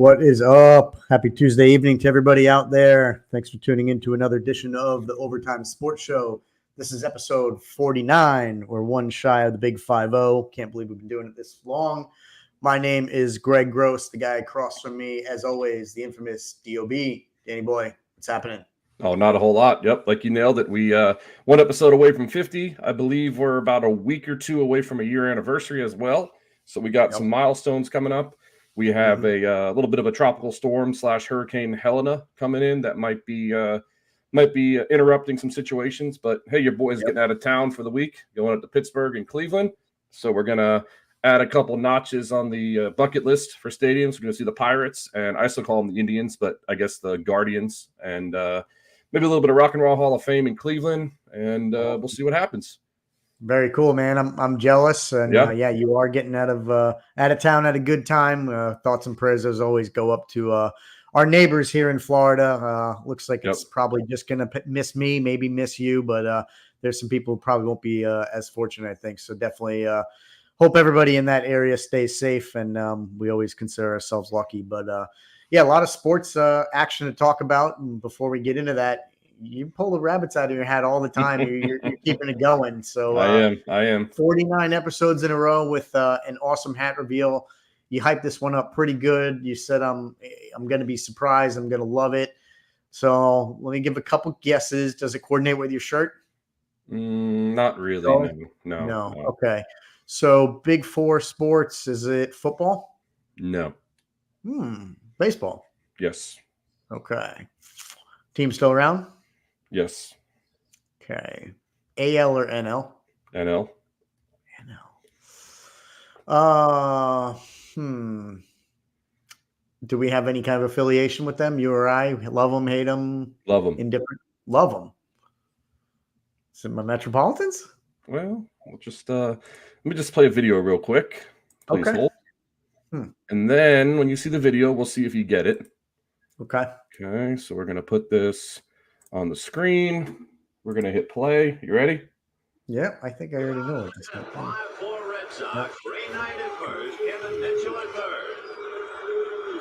What is up? Happy Tuesday evening to everybody out there. Thanks for tuning in to another edition of the Overtime Sports Show. This is episode 49. We're one shy of the big 5-0. Can't believe we've been doing it this long. My name is Greg Gross, the guy across from me, as always, the infamous DOB. Danny boy, what's happening? Oh, not a whole lot. Yep, like you nailed it. We one episode away from 50. I believe we're about a week or two away from a year anniversary as well. So we got some milestones coming up. We have a little bit of a tropical storm / Hurricane Helena coming in that might be interrupting some situations. But hey, your boy's getting out of town for the week, going up to Pittsburgh and Cleveland. So we're gonna add a couple notches on the bucket list for stadiums. We're gonna see the Pirates, and I still call them the Indians, but I guess the Guardians, and maybe a little bit of Rock and Roll Hall of Fame in Cleveland, and we'll see what happens. Very cool, man. I'm jealous, and yeah, you are getting out of town at a good time. Thoughts and prayers, as always, go up to our neighbors here in Florida. Looks like it's probably just gonna miss me, maybe miss you, but there's some people who probably won't be as fortunate, I think. So definitely hope everybody in that area stays safe, and we always consider ourselves lucky. But yeah, a lot of sports action to talk about. And before we get into that, you pull the rabbits out of your hat all the time. You're keeping it going. So I am 49 episodes in a row with an awesome hat reveal. You hyped this one up pretty good. You said I'm going to be surprised. I'm going to love it. So let me give a couple guesses. Does it coordinate with your shirt? Not really. No. Okay. So Big Four sports. Is it football? No. Baseball. Yes. Okay. Team still around? Yes. Okay. AL or NL? NL. Do we have any kind of affiliation with them? You or I? Love them, hate them? Love them. Indifferent? Love them. Is it my Metropolitans? Well, we'll just let me just play a video real quick. Please hold. And then when you see the video, we'll see if you get it. Okay. Okay, so we're going to put this on the screen. We're going to hit play. You ready? Yeah, I think I already know what this is. 5-4 Red Sox. Ray Knight at first. Kevin Mitchell at third.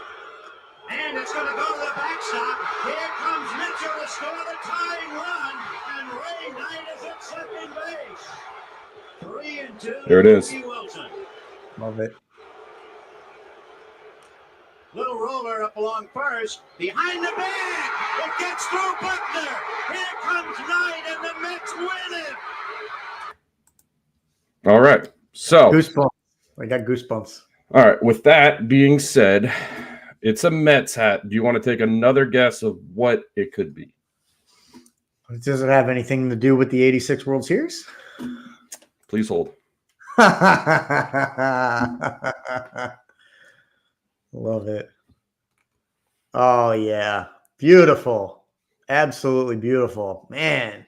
And it's going to go to the backstop. Here comes Mitchell to score the tying run. And Ray Knight is at second base. 3-2. There it is. Wilson. Love it. Little roller up along first. Behind the bag. It gets through Buckner. Here comes Knight, and the Mets win it. All right. So goosebumps. I got goosebumps. All right. With that being said, it's a Mets hat. Do you want to take another guess of what it could be? Does it have anything to do with the 86 World Series? Please hold. Love it. Oh, yeah. Beautiful. Absolutely beautiful. Man.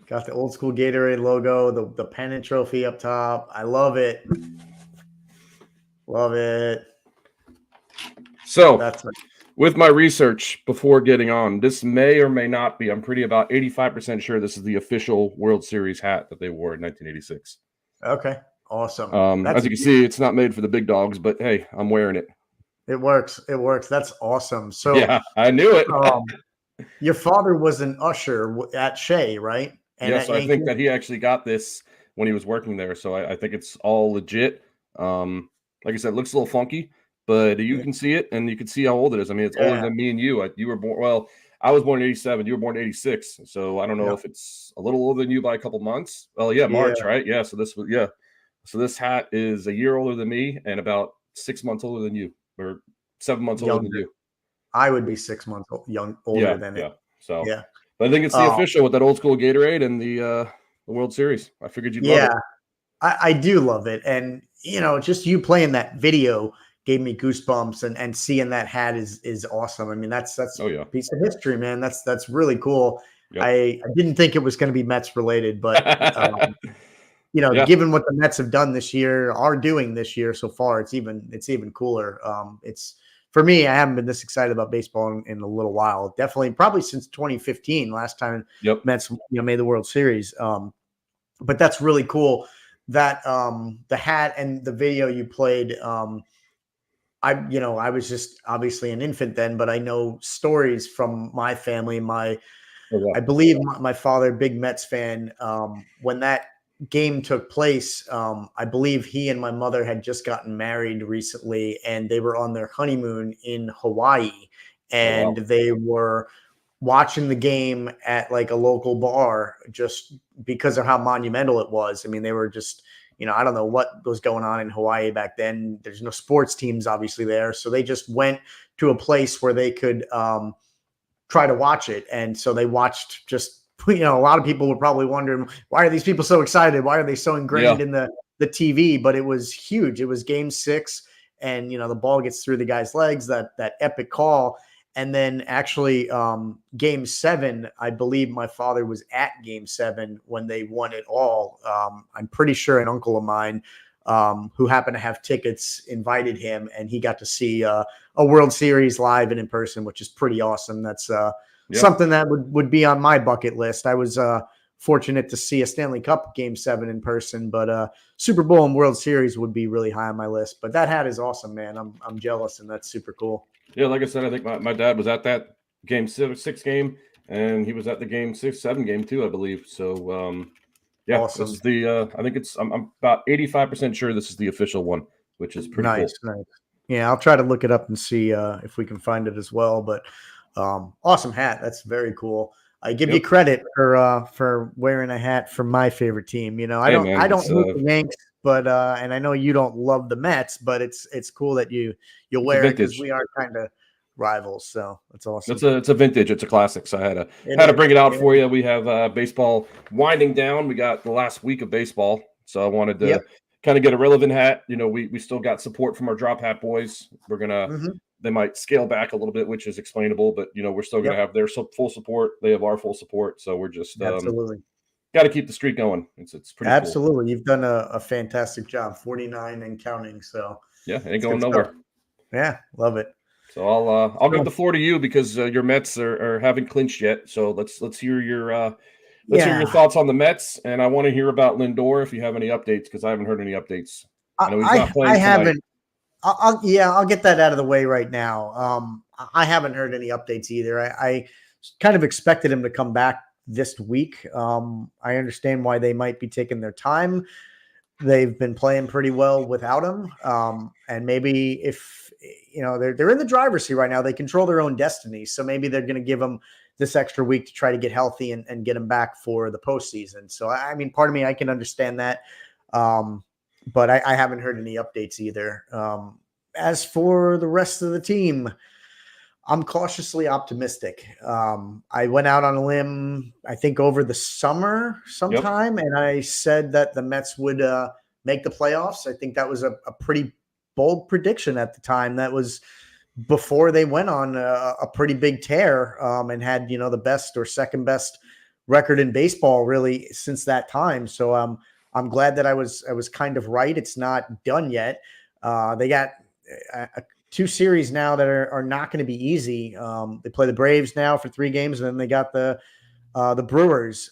Got the old school Gatorade logo, the pennant trophy up top. I love it. Love it. So, with my research before getting on, this may or may not be, I'm pretty about 85% sure this is the official World Series hat that they wore in 1986. Okay. Awesome. As you can see, it's not made for the big dogs, but hey, I'm wearing it. It works. That's awesome. So yeah, I knew it. Your father was an usher at Shea, right? And yeah, so I think that he actually got this when he was working there. So I think it's all legit. Like I said, it looks a little funky, but you can see it, and you can see how old it is. I mean, it's older than me and you. You were born, well, I was born in 87. You were born in 86. So I don't know if it's a little older than you by a couple months. Well, yeah, March, right? Yeah. So So this hat is a year older than me and about 6 months older than you, or 7 months older than you. I would be 6 months older than it. Yeah. So but I think it's the official with that old school Gatorade and the World Series. I figured you'd love it. I do love it. And just you playing that video gave me goosebumps, and seeing that hat is awesome. I mean, that's a piece of history, man. That's really cool. Yep. I didn't think it was going to be Mets related, but given what the Mets have done this year, are doing this year so far, it's even cooler. It's for me, I haven't been this excited about baseball in a little while. Definitely, probably since 2015, last time Mets made the World Series. But that's really cool. That the hat and the video you played. I was just obviously an infant then, but I know stories from my family. I believe my father, big Mets fan. When that game took place, I believe he and my mother had just gotten married recently, and they were on their honeymoon in Hawaii, and they were watching the game at like a local bar just because of how monumental it was. I mean, they were just, I don't know what was going on in Hawaii back then. There's no sports teams obviously there. So they just went to a place where they could try to watch it. And so they watched just, a lot of people were probably wondering, why are these people so excited? Why are they so ingrained in the TV? But it was huge. It was Game 6, and the ball gets through the guy's legs, that epic call. And then actually Game 7, I believe my father was at Game 7 when they won it all. I'm pretty sure an uncle of mine who happened to have tickets invited him, and he got to see a World Series live and in person, which is pretty awesome. That's something that would be on my bucket list. I was fortunate to see a Stanley Cup Game 7 in person, but Super Bowl and World Series would be really high on my list. But that hat is awesome, man. I'm jealous, and that's super cool. Yeah, like I said, I think my dad was at that Game 6 game, and he was at the Game 7 game too, I believe. So, awesome. This is I think I'm about 85% sure this is the official one, which is pretty nice. Yeah, I'll try to look it up and see if we can find it as well. But awesome hat. That's very cool. I give you credit for wearing a hat for my favorite team. I don't hate the Yanks, but and I know you don't love the Mets, but it's cool that you'll wear it because we are kind of rivals. So that's awesome. It's a vintage. It's a classic. So I had to bring it out for you. We have baseball winding down. We got the last week of baseball, so I wanted to kind of get a relevant hat. We still got support from our drop hat boys. We're gonna. They might scale back a little bit, which is explainable, but we're still going to have their full support. They have our full support, so we're just absolutely got to keep the streak going. It's pretty absolutely cool. You've done a fantastic job, 49 and counting. So ain't going nowhere. Stuff. Yeah, love it. So I'll give the floor to you because your Mets are haven't clinched yet. So let's hear your hear your thoughts on the Mets, and I want to hear about Lindor if you have any updates because I haven't heard any updates. I know he's not playing I haven't. I'll get that out of the way right now. I haven't heard any updates either. I kind of expected him to come back this week. I understand why they might be taking their time. They've been playing pretty well without him. And maybe if, they're in the driver's seat right now, they control their own destiny. So maybe they're going to give him this extra week to try to get healthy and get him back for the postseason. So, I mean, part of me, I can understand that. But I haven't heard any updates either. As for the rest of the team, I'm cautiously optimistic. I went out on a limb, I think over the summer sometime, and I said that the Mets would make the playoffs. I think that was a pretty bold prediction at the time. That was before they went on a pretty big tear and had, the best or second best record in baseball really since that time. So I'm glad that I was kind of right. It's not done yet. They got two series now that are not going to be easy. They play the Braves now for 3 games, and then they got the Brewers.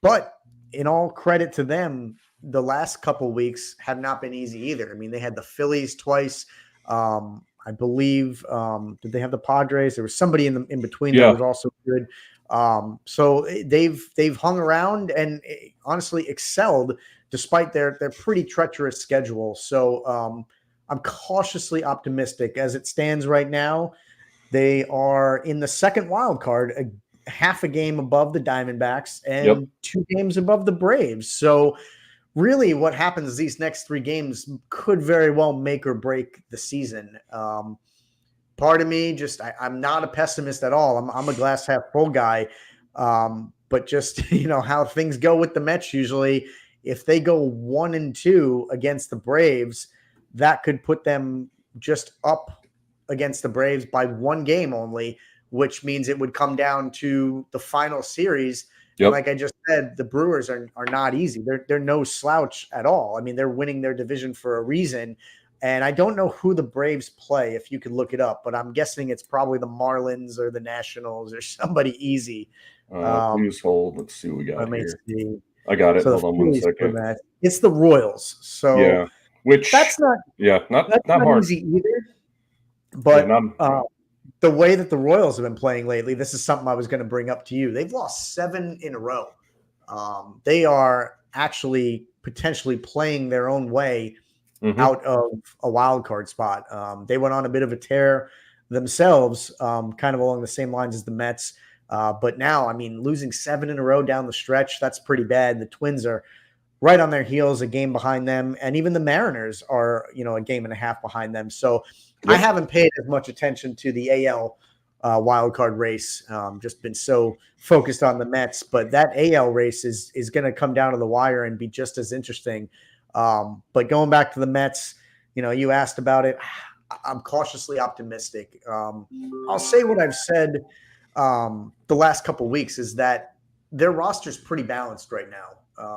But in all credit to them, the last couple weeks have not been easy either. I mean, they had the Phillies twice. I believe did they have the Padres? There was somebody in between that was also good. So they've hung around and honestly excelled despite their pretty treacherous schedule. So I'm cautiously optimistic as it stands right now. They are in the second wild card, half a game above the Diamondbacks and 2 games above the Braves. So really what happens these next 3 games could very well make or break the season. Part of me I'm not a pessimist at all. I'm a glass half full guy. But just, how things go with the Mets usually, if they go 1-2 against the Braves, that could put them just up against the Braves by 1 game only, which means it would come down to the final series. And like I just said, the Brewers are not easy. They're no slouch at all. I mean, they're winning their division for a reason. And I don't know who the Braves play, if you could look it up, but I'm guessing it's probably the Marlins or the Nationals or somebody easy. Please hold. Let's see what we got here. See. I got it. So hold on 1 second. It's the Royals. So which that's not not hard easy either. But the way that the Royals have been playing lately, this is something I was going to bring up to you. They've lost 7 in a row. They are actually potentially playing their own way out of a wild card spot. They went on a bit of a tear themselves, kind of along the same lines as the Mets. But now, I mean, losing 7 in a row down the stretch, that's pretty bad. The Twins are right on their heels, a game behind them. And even the Mariners are, a game and a half behind them. So I haven't paid as much attention to the AL wild card race. Just been so focused on the Mets, but that AL race is going to come down to the wire and be just as interesting. But going back to the Mets, you asked about it. I'm cautiously optimistic. I'll say what I've said the last couple of weeks is that their roster's pretty balanced right now.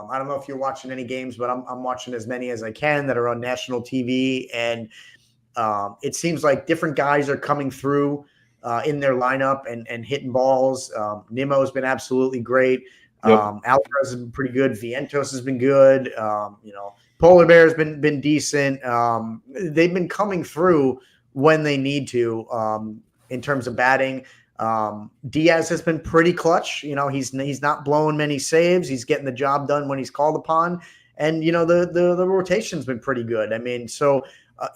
I don't know if you're watching any games, but I'm watching as many as I can that are on national TV, and it seems like different guys are coming through in their lineup and hitting balls. Nimmo has been absolutely great. Alvarez has been pretty good. Vientos has been good. Polar Bear has been decent. They've been coming through when they need to in terms of batting. Diaz has been pretty clutch. He's not blowing many saves. He's getting the job done when he's called upon. And, the rotation's been pretty good. I mean, so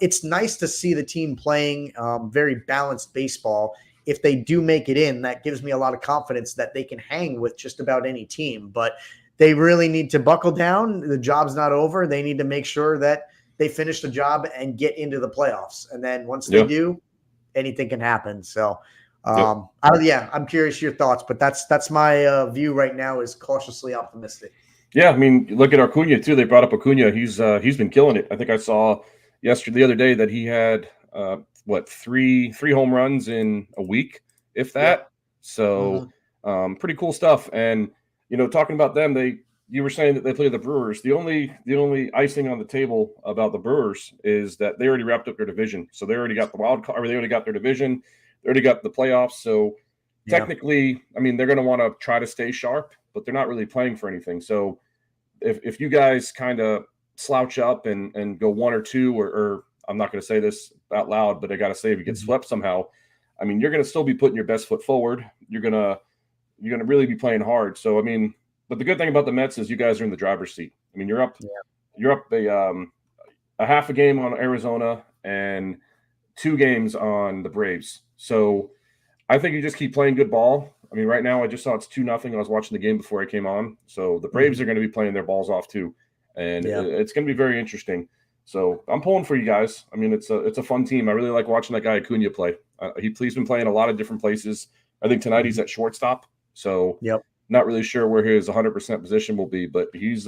it's nice to see the team playing very balanced baseball. If they do make it in, that gives me a lot of confidence that they can hang with just about any team. But they really need to buckle down. The job's not over. They need to make sure that they finish the job and get into the playoffs. And then once they do, anything can happen. So, I'm curious your thoughts, but that's my view right now is cautiously optimistic. Yeah, I mean, look at Acuna too. They brought up Acuna. He's been killing it. I think I saw the other day that he had three home runs in a week, if that. Yeah. So pretty cool stuff. And talking about them, you were saying that they play the Brewers. The only icing on the table about the Brewers is that they already wrapped up their division. So they already got the wild card, or they already got their division. They already got the playoffs. So technically, I mean, they're going to want to try to stay sharp, but they're not really playing for anything. So if you guys kind of slouch up and go 1 or 2, or I'm not going to say this out loud, but I got to say, if you get swept somehow, I mean, you're going to still be putting your best foot forward. You're going to really be playing hard. So, I mean, but the good thing about the Mets is you guys are in the driver's seat. I mean, you're up a half a game on Arizona and 2 games on the Braves. So I think you just keep playing good ball. I mean, right now I just saw it's 2-0. I was watching the game before I came on. So the Braves are going to be playing their balls off too. And it's going to be very interesting. So I'm pulling for you guys. I mean, it's a fun team. I really like watching that guy Acuna play. He's been playing a lot of different places. I think tonight he's at shortstop. So not really sure where his 100% position will be, but he's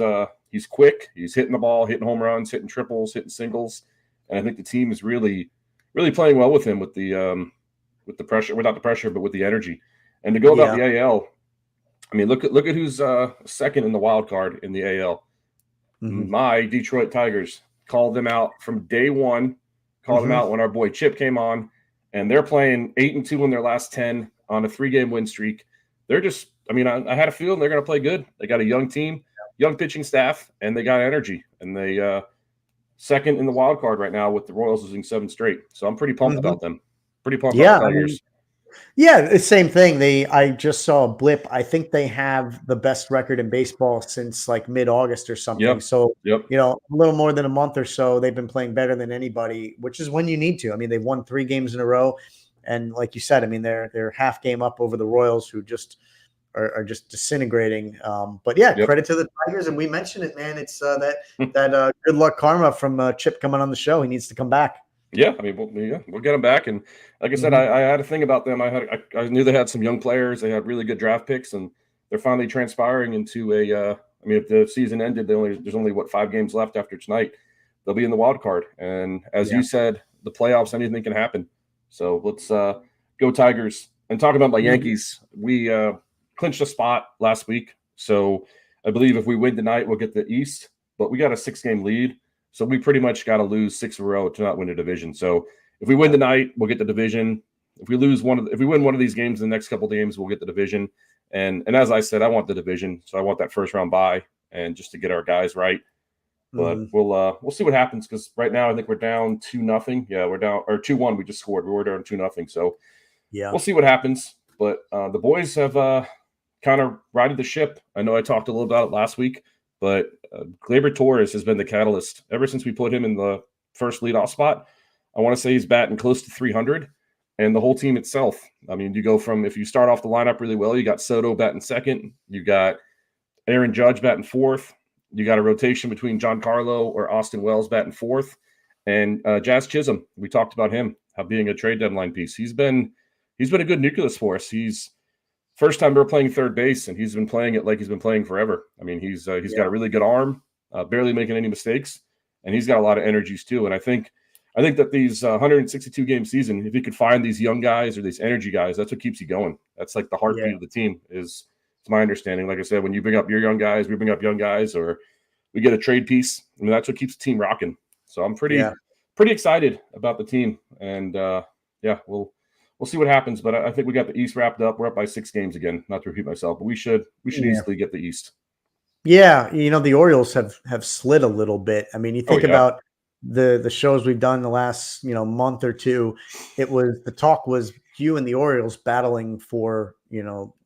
quick. He's hitting the ball, hitting home runs, hitting triples, hitting singles. And I think the team is really, really playing well with him with the pressure, without the pressure, but with the energy. And to go about the AL, I mean, look at who's second in the wild card in the AL. My Detroit Tigers called them out from day one, called them out when our boy Chip came on, and they're playing 8-2 in their last 10 on a 3-game win streak. They're just, I mean, I had a feeling they're going to play good. They got a young team, young pitching staff, and they got energy. And they second in the wild card right now with the Royals losing 7 straight. So I'm pretty pumped about them. Pretty pumped about the Tigers. The same thing. I just saw a blip. I think they have the best record in baseball since like mid-August or something. So, a little more than a month or so, they've been playing better than anybody, which is when you need to. I mean, they've won 3 games in a row. And like you said, I mean, they're half game up over the Royals, who just are just disintegrating. But credit to the Tigers. And we mentioned it, man. It's that good luck karma from Chip coming on the show. He needs to come back. Yeah, I mean, we'll get them back. And like I said, I had a thing about them. I knew they had some young players. They had really good draft picks, and they're finally transpiring into a. I mean, if the season ended, there's only 5 games left after tonight. They'll be in the wild card, and as you said, the playoffs, anything can happen. So let's go Tigers. And talking about my Yankees, we clinched a spot last week. So I believe if we win tonight, we'll get the East. But we got a 6-game lead. So we pretty much got to lose 6 in a row to not win a division. So if we win tonight, we'll get the division. If we win one of these games in the next couple of games, we'll get the division. And as I said, I want the division. So I want that first round bye, and just to get our guys right. But we'll see what happens, because right now I think we're down 2-0. Yeah, we're down, or 2-1. We just scored. We were down 2-0. So yeah, we'll see what happens. But the boys have kind of righted the ship. I know I talked a little about it last week, but Gleyber Torres has been the catalyst ever since we put him in the first leadoff spot. I want to say he's batting close to 300, and the whole team itself. I mean, you go from, if you start off the lineup really well, you got Soto batting second, you got Aaron Judge batting fourth, you got a rotation between Giancarlo or Austin Wells batting fourth, and Jazz Chisholm. We talked about him being a trade deadline piece. He's been a good nucleus for us. He's first time we're playing third base, and he's been playing it like he's been playing forever. I mean, he's got a really good arm, barely making any mistakes, and he's got a lot of energies too. And I think that these 162 game season, if you could find these young guys or these energy guys, that's what keeps you going. That's like the heartbeat of the team. It's my understanding. Like I said, when you bring up your young guys, we bring up young guys, or we get a trade piece. I mean, that's what keeps the team rocking. So I'm pretty excited about the team, and we'll see what happens. But I think we got the East wrapped up. We're up by 6 games again. Not to repeat myself, but we should easily get the East. Yeah, the Orioles have slid a little bit. I mean, you think about the shows we've done the last month or two. The talk was you and the Orioles battling for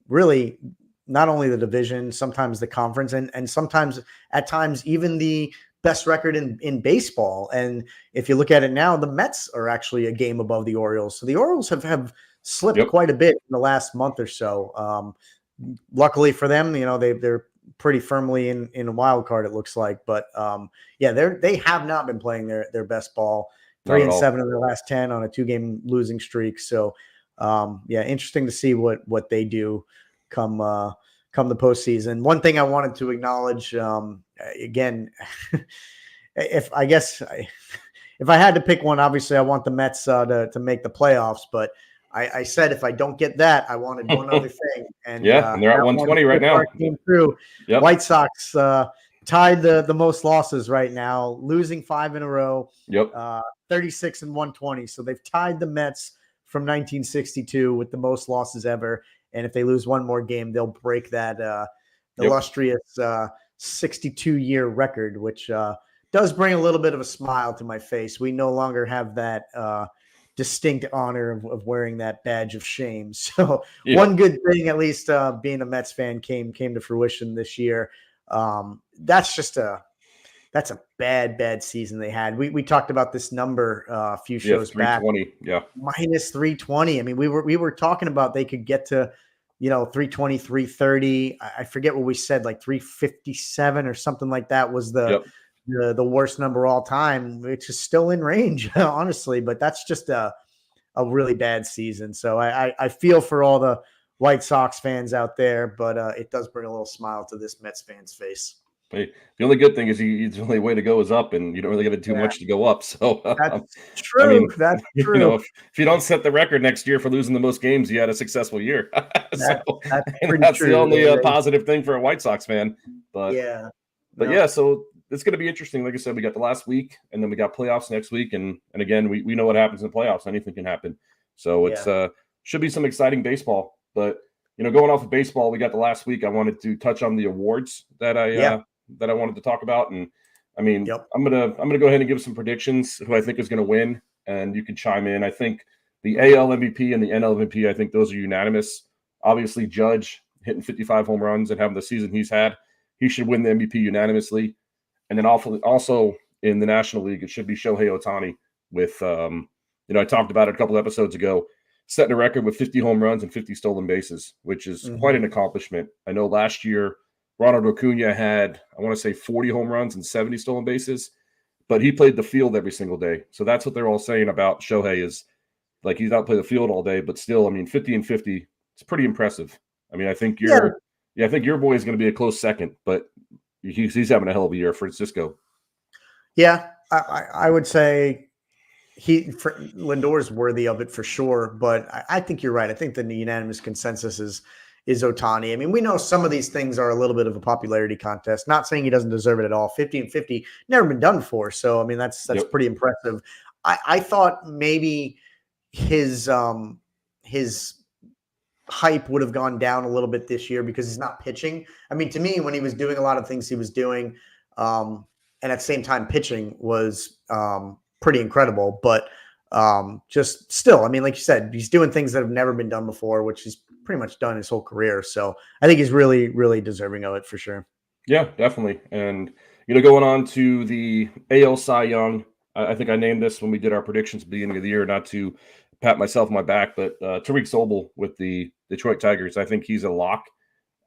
really not only the division, sometimes the conference, and sometimes at times even the best record in baseball. And if you look at it now, the Mets are actually a game above the Orioles. So the Orioles have slipped quite a bit in the last month or so. Luckily for them, they're pretty firmly in a wild card, it looks like. But they have not been playing their best ball. 3-7 in their last 10 on a 2-game losing streak. So interesting to see what they do come the postseason. One thing I wanted to acknowledge, again, if I had to pick one, obviously I want the Mets to make the playoffs, but I said if I don't get that, I wanted one other thing. And and they're at 120 right now. Came through. Yep. White Sox tied the most losses right now, losing 5 in a row. 36 and 120. So they've tied the Mets from 1962 with the most losses ever. And if they lose one more game, they'll break that illustrious 62-year record, which does bring a little bit of a smile to my face. We no longer have that distinct honor of wearing that badge of shame. So one good thing, at least being a Mets fan, came to fruition this year. That's a bad season they had. We talked about this number a few shows back. Minus 320. I mean, we were talking about they could get to 320, 330. I forget what we said, like 357 or something like that was the worst number all time, which is still in range, honestly. But that's just a really bad season. So I feel for all the White Sox fans out there, but it does bring a little smile to this Mets fan's face. Hey, the only good thing is the only way to go is up, and you don't really have too much to go up. So that's true. I mean, that's true. If you don't set the record next year for losing the most games, you had a successful year. That's true. The only positive thing for a White Sox fan. But so it's going to be interesting. Like I said, we got the last week, and then we got playoffs next week, and again, we know what happens in the playoffs. Anything can happen. So it's should be some exciting baseball. But going off of baseball, we got the last week. I wanted to touch on the awards that I wanted to talk about. And I mean, I'm gonna go ahead and give some predictions who I think is going to win, and you can chime in. I think the AL MVP and the NL MVP, I think those are unanimous. Obviously, Judge hitting 55 home runs and having the season he's had, he should win the MVP unanimously. And then also in the National League, it should be Shohei Ohtani with I talked about it a couple episodes ago, setting a record with 50 home runs and 50 stolen bases, which is quite an accomplishment. I know last year Ronald Acuna had, I want to say 40 home runs and 70 stolen bases, but he played the field every single day. So that's what they're all saying about Shohei is like he's not playing the field all day, but still, I mean, 50 and 50, it's pretty impressive. I mean, I think I think your boy is going to be a close second, but he's having a hell of a year, Francisco. Yeah, I would say Lindor's worthy of it for sure, but I think you're right. I think the unanimous consensus is Ohtani. I mean, we know some of these things are a little bit of a popularity contest. Not saying he doesn't deserve it at all. 50 and 50, never been done before. So, I mean, that's pretty impressive. I thought maybe his hype would have gone down a little bit this year because he's not pitching. I mean, to me, when he was doing a lot of things he was doing, and at the same time pitching was pretty incredible. But just still, I mean, like you said, he's doing things that have never been done before, which he's pretty much done his whole career. So I think he's really, really deserving of it for sure. Yeah, definitely. And, going on to the AL Cy Young, I think I named this when we did our predictions at the beginning of the year, not to pat myself on my back, but Tariq Sobel with the Detroit Tigers. I think he's a lock.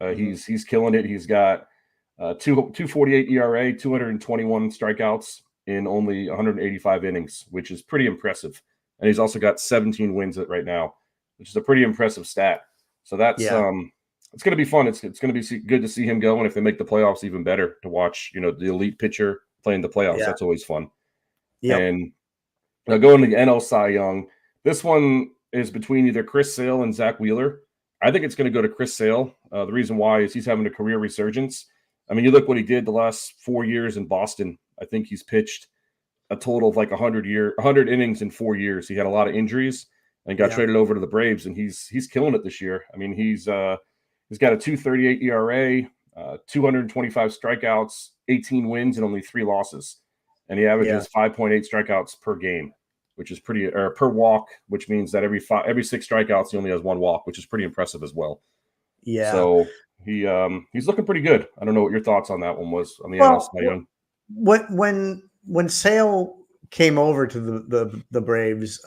He's killing it. He's got 2.48 ERA, 221 strikeouts in only 185 innings, which is pretty impressive. And he's also got 17 wins right now, which is a pretty impressive stat. So that's it's going to be fun. It's going to be good to see him go, and if they make the playoffs, even better to watch. The elite pitcher playing the playoffs. That's always fun. Yep. And going to the NL Cy Young, this one is between either Chris Sale and Zach Wheeler. I think it's going to go to Chris Sale. The reason why is he's having a career resurgence. I mean, you look what he did the last 4 years in Boston. I think he's pitched a total of like 100 innings in 4 years. He had a lot of injuries and got traded over to the Braves, and he's killing it this year. I mean, he's got a 2.38 ERA, 225 strikeouts, 18 wins, and only 3 losses. And he averages 5.8 strikeouts per game, which is per walk, which means that every 6 strikeouts, he only has 1 walk, which is pretty impressive as well. Yeah. So he's looking pretty good. I don't know what your thoughts on that one was. I mean, when Sale came over to the Braves,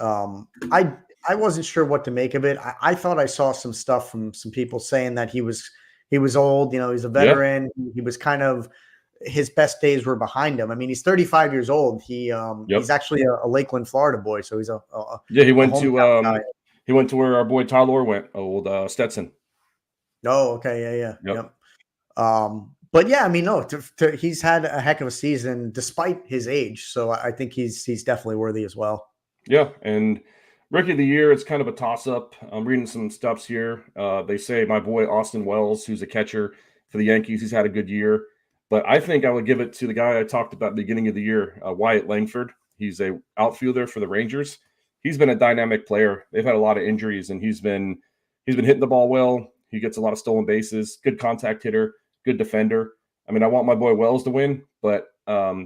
I wasn't sure what to make of it. I thought I saw some stuff from some people saying that he was old. He's a veteran. Yeah. He was kind of, his best days were behind him. I mean, he's 35 years old. He's actually a Lakeland, Florida boy. So he's he went to where our boy Tyler went. Old Stetson. Oh, okay, yep. But yeah, I mean, no, he's had a heck of a season despite his age. So I think he's definitely worthy as well. Yeah, and Rookie of the Year, it's kind of a toss-up. I'm reading some stuffs here. They say my boy Austin Wells, who's a catcher for the Yankees, he's had a good year. But I think I would give it to the guy I talked about at the beginning of the year, Wyatt Langford. He's a outfielder for the Rangers. He's been a dynamic player. They've had a lot of injuries, and he's been hitting the ball well. He gets a lot of stolen bases, good contact hitter, good defender. I mean, I want my boy Wells to win, but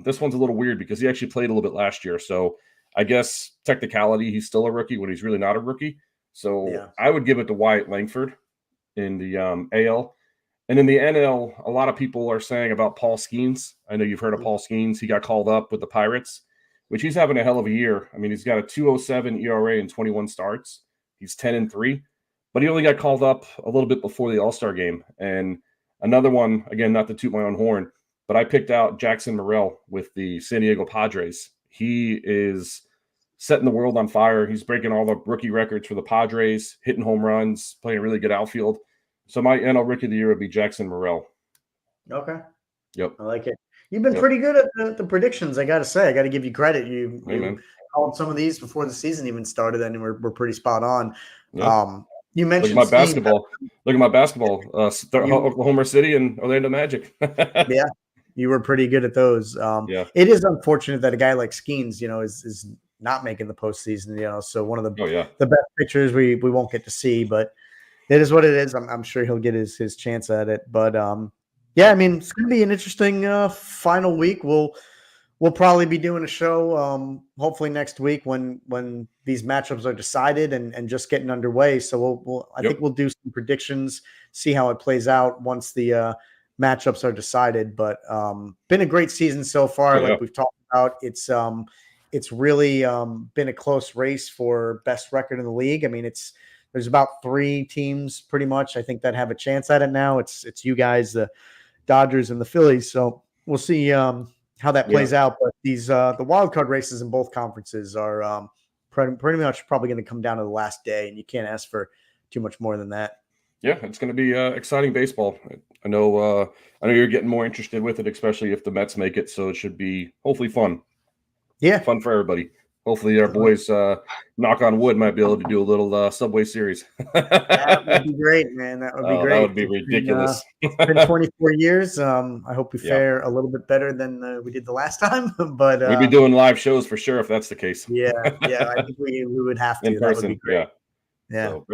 this one's a little weird because he actually played a little bit last year. So I guess technicality, he's still a rookie when he's really not a rookie. So I would give it to Wyatt Langford in the AL. And in the NL, a lot of people are saying about Paul Skeens. I know you've heard of Paul Skeens. He got called up with the Pirates, which he's having a hell of a year. I mean, he's got a 2.07 ERA in 21 starts. He's 10-3, but he only got called up a little bit before the All-Star game. And another one, again, not to toot my own horn, but I picked out Jackson Morrell with the San Diego Padres. He is setting the world on fire. He's breaking all the rookie records for the Padres, hitting home runs, playing a really good outfield. So my NL Rookie of the Year would be Jackson Morrell. Okay. Yep. I like it. You've been pretty good at the predictions, I got to say. I got to give you credit. You called some of these before the season even started, and we're pretty spot on. Yeah. You mentioned Look at my basketball. Oklahoma City and Orlando Magic. Yeah, you were pretty good at those. It is unfortunate that a guy like Skeens, is not making the postseason. So one of the best pitchers we won't get to see, but it is what it is. I'm sure he'll get his chance at it. But I mean, it's going to be an interesting final week. We'll probably be doing a show hopefully next week when these matchups are decided and just getting underway. So I think we'll do some predictions, see how it plays out once the matchups are decided. But been a great season so far. Like we've talked about, it's really been a close race for best record in the league. I mean, there's about 3 teams pretty much, I think, that have a chance at it now. It's you guys, the Dodgers and the Phillies. So we'll see how that plays out. But these the wild card races in both conferences are pretty much probably going to come down to the last day, and you can't ask for too much more than that. Yeah, it's going to be exciting baseball. I know you're getting more interested with it, especially if the Mets make it. So it should be hopefully fun. Yeah, fun for everybody. Hopefully our boys, knock on wood, might be able to do a little Subway Series. That would be great, man. That would be great. That would be ridiculous. It's been 24 years. I hope we fare a little bit better than we did the last time. But we'd be doing live shows for sure if that's the case. Yeah. I think we would have to. In person, that would be great. Yeah. So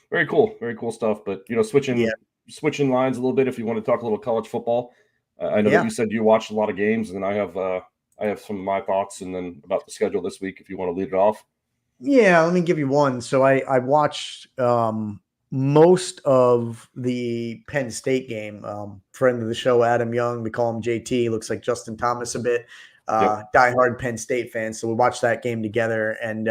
very cool stuff. But switching lines a little bit, if you want to talk a little college football. I know that you said you watched a lot of games, and then I have some of my thoughts, and then about the schedule this week, if you want to lead it off. Yeah, let me give you one. So I watched most of the Penn State game. Friend of the show, Adam Young, we call him JT. Looks like Justin Thomas a bit. Diehard Penn State fan. So we watched that game together, and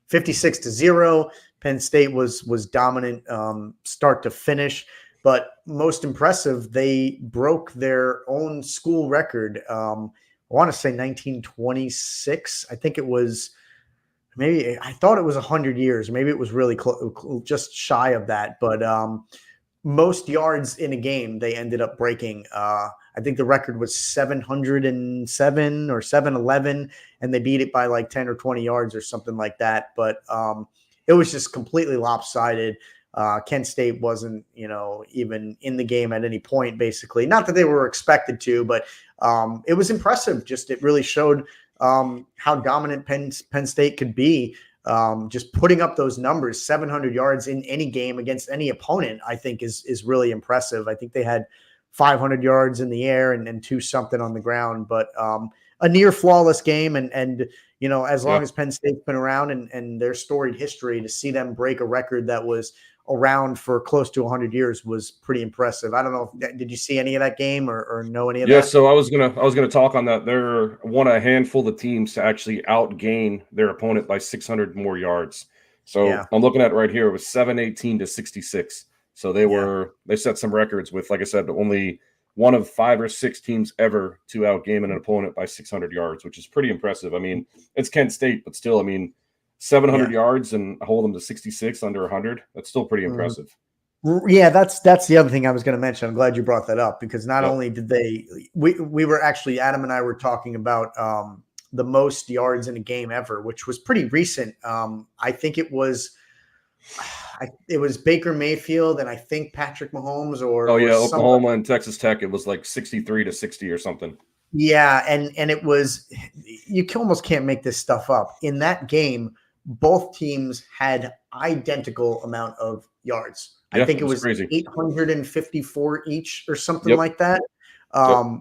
56-0. Penn State was dominant start to finish. But most impressive, they broke their own school record. I want to say 1926. I think it was. Maybe I thought it was 100 years. Maybe it was really just shy of that. But most yards in a game they ended up breaking. I think the record was 707 or 711, and they beat it by like 10 or 20 yards or something like that. But it was just completely lopsided. Kent State wasn't, even in the game at any point, basically. Not that they were expected to, but it was impressive. Just it really showed how dominant Penn State could be. Just putting up those numbers, 700 yards in any game against any opponent, I think is really impressive. I think they had 500 yards in the air and 2 something on the ground, but a near flawless game. And as long as Penn State's been around and their storied history, to see them break a record that was around for close to 100 years was pretty impressive. I don't know. Did you see any of that game or know any of that? Yeah, so I was gonna talk on that. They're one of a handful of teams to actually outgain their opponent by 600 more yards. So I'm looking at it right here. It was 718-66. So they set some records with, like I said, only one of 5 or 6 teams ever to outgame an opponent by 600 yards, which is pretty impressive. I mean, it's Kent State, but still, 700 yards and hold them to 66 under 100. That's still pretty impressive. Yeah, that's the other thing I was going to mention. I'm glad you brought that up, because not only did we were actually, Adam and I were talking about the most yards in a game ever, which was pretty recent. I think it was Baker Mayfield and I think Patrick Mahomes or Oklahoma and Texas Tech. It was like 63-60 or something. Yeah, and it was, you almost can't make this stuff up. In that game, both teams had identical amount of yards. I think it was crazy. 854 each or something like that.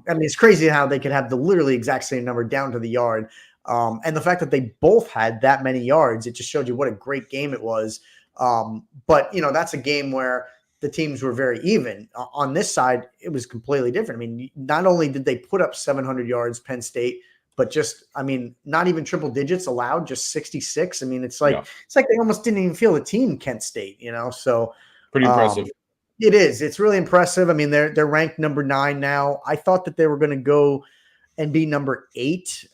It's crazy how they could have the literally exact same number down to the yard. And the fact that they both had that many yards, it just showed you what a great game it was. But that's a game where the teams were very even. On this side, it was completely different. Not only did they put up 700 yards, Penn State, but just, not even triple digits allowed, just 66. It's like they almost didn't even feel the team, Kent State, so pretty impressive. It is. It's really impressive. They're ranked number 9 now. I thought that they were going to go and be number 8.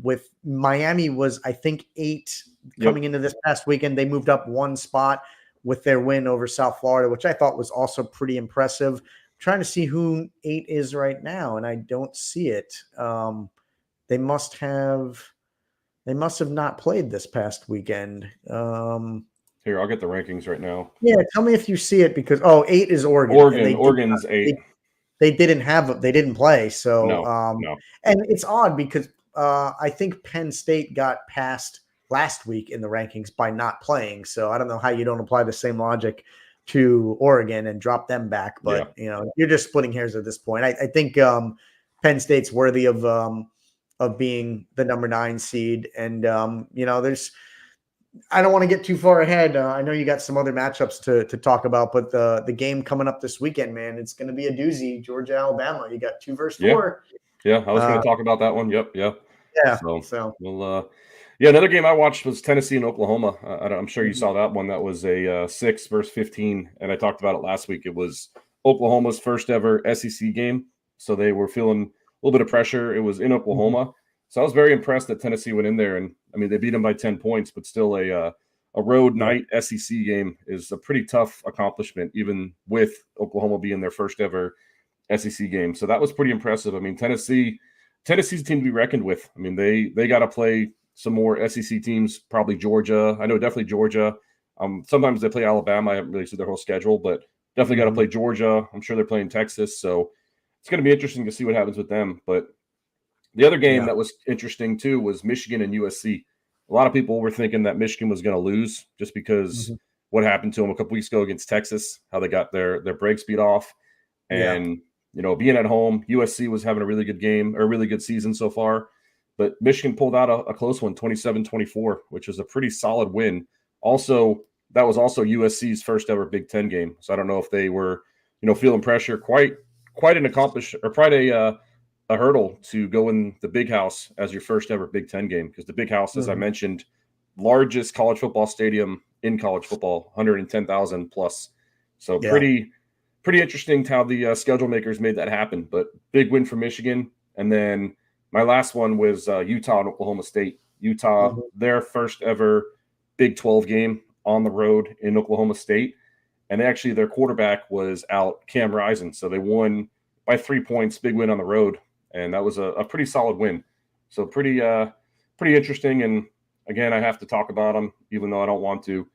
With Miami was, I think, 8 coming into this past weekend. They moved up 1 spot with their win over South Florida, which I thought was also pretty impressive. I'm trying to see who 8 is right now, and I don't see it. They must have not played this past weekend. Here, I'll get the rankings right now. Yeah, tell me if you see it, because 8 is Oregon. Oregon's 8. They didn't play. So no. And it's odd because I think Penn State got passed last week in the rankings by not playing. So I don't know how you don't apply the same logic to Oregon and drop them back. But you're just splitting hairs at this point. I think Penn State's worthy of being the number 9 seed. And I don't want to get too far ahead. I know you got some other matchups to talk about, but the game coming up this weekend, man, it's going to be a doozy. Georgia, Alabama. You got 2 versus 4. Yeah, I was going to talk about that one. Yep. Yeah. So we'll. Another game I watched was Tennessee and Oklahoma. I'm sure you saw that one. That was a 6 versus 15, and I talked about it last week. It was Oklahoma's first ever SEC game, so they were feeling a little bit of pressure. It was in Oklahoma. So I was very impressed that Tennessee went in there, and they beat them by 10 points, but still a road night SEC game is a pretty tough accomplishment, even with Oklahoma being their first ever SEC game. So that was pretty impressive. Tennessee's a team to be reckoned with. They got to play some more SEC teams, probably Georgia. I know definitely Georgia. Sometimes they play Alabama. I haven't really seen their whole schedule, but definitely got to play Georgia. I'm sure they're playing Texas, so it's going to be interesting to see what happens with them. But the other game that was interesting too was Michigan and USC. A lot of people were thinking that Michigan was going to lose just because what happened to them a couple weeks ago against Texas, how they got their break speed off. And being at home, USC was having a really good game or a really good season so far. But Michigan pulled out a close one, 27-24, which was a pretty solid win. Also, that was also USC's first ever Big Ten game. So I don't know if they were, feeling pressure. Quite a hurdle to go in the Big House as your first ever Big Ten game, because the Big House, as I mentioned, largest college football stadium in college football, 110,000 plus. So pretty interesting how the schedule makers made that happen. But big win for Michigan. And then my last one was Utah and Oklahoma State. Utah, their first ever Big 12 game on the road in Oklahoma State. And actually their quarterback was out, Cam Rising. So they won by 3 points, big win on the road. And that was a pretty solid win. So pretty interesting. And again, I have to talk about them, even though I don't want to.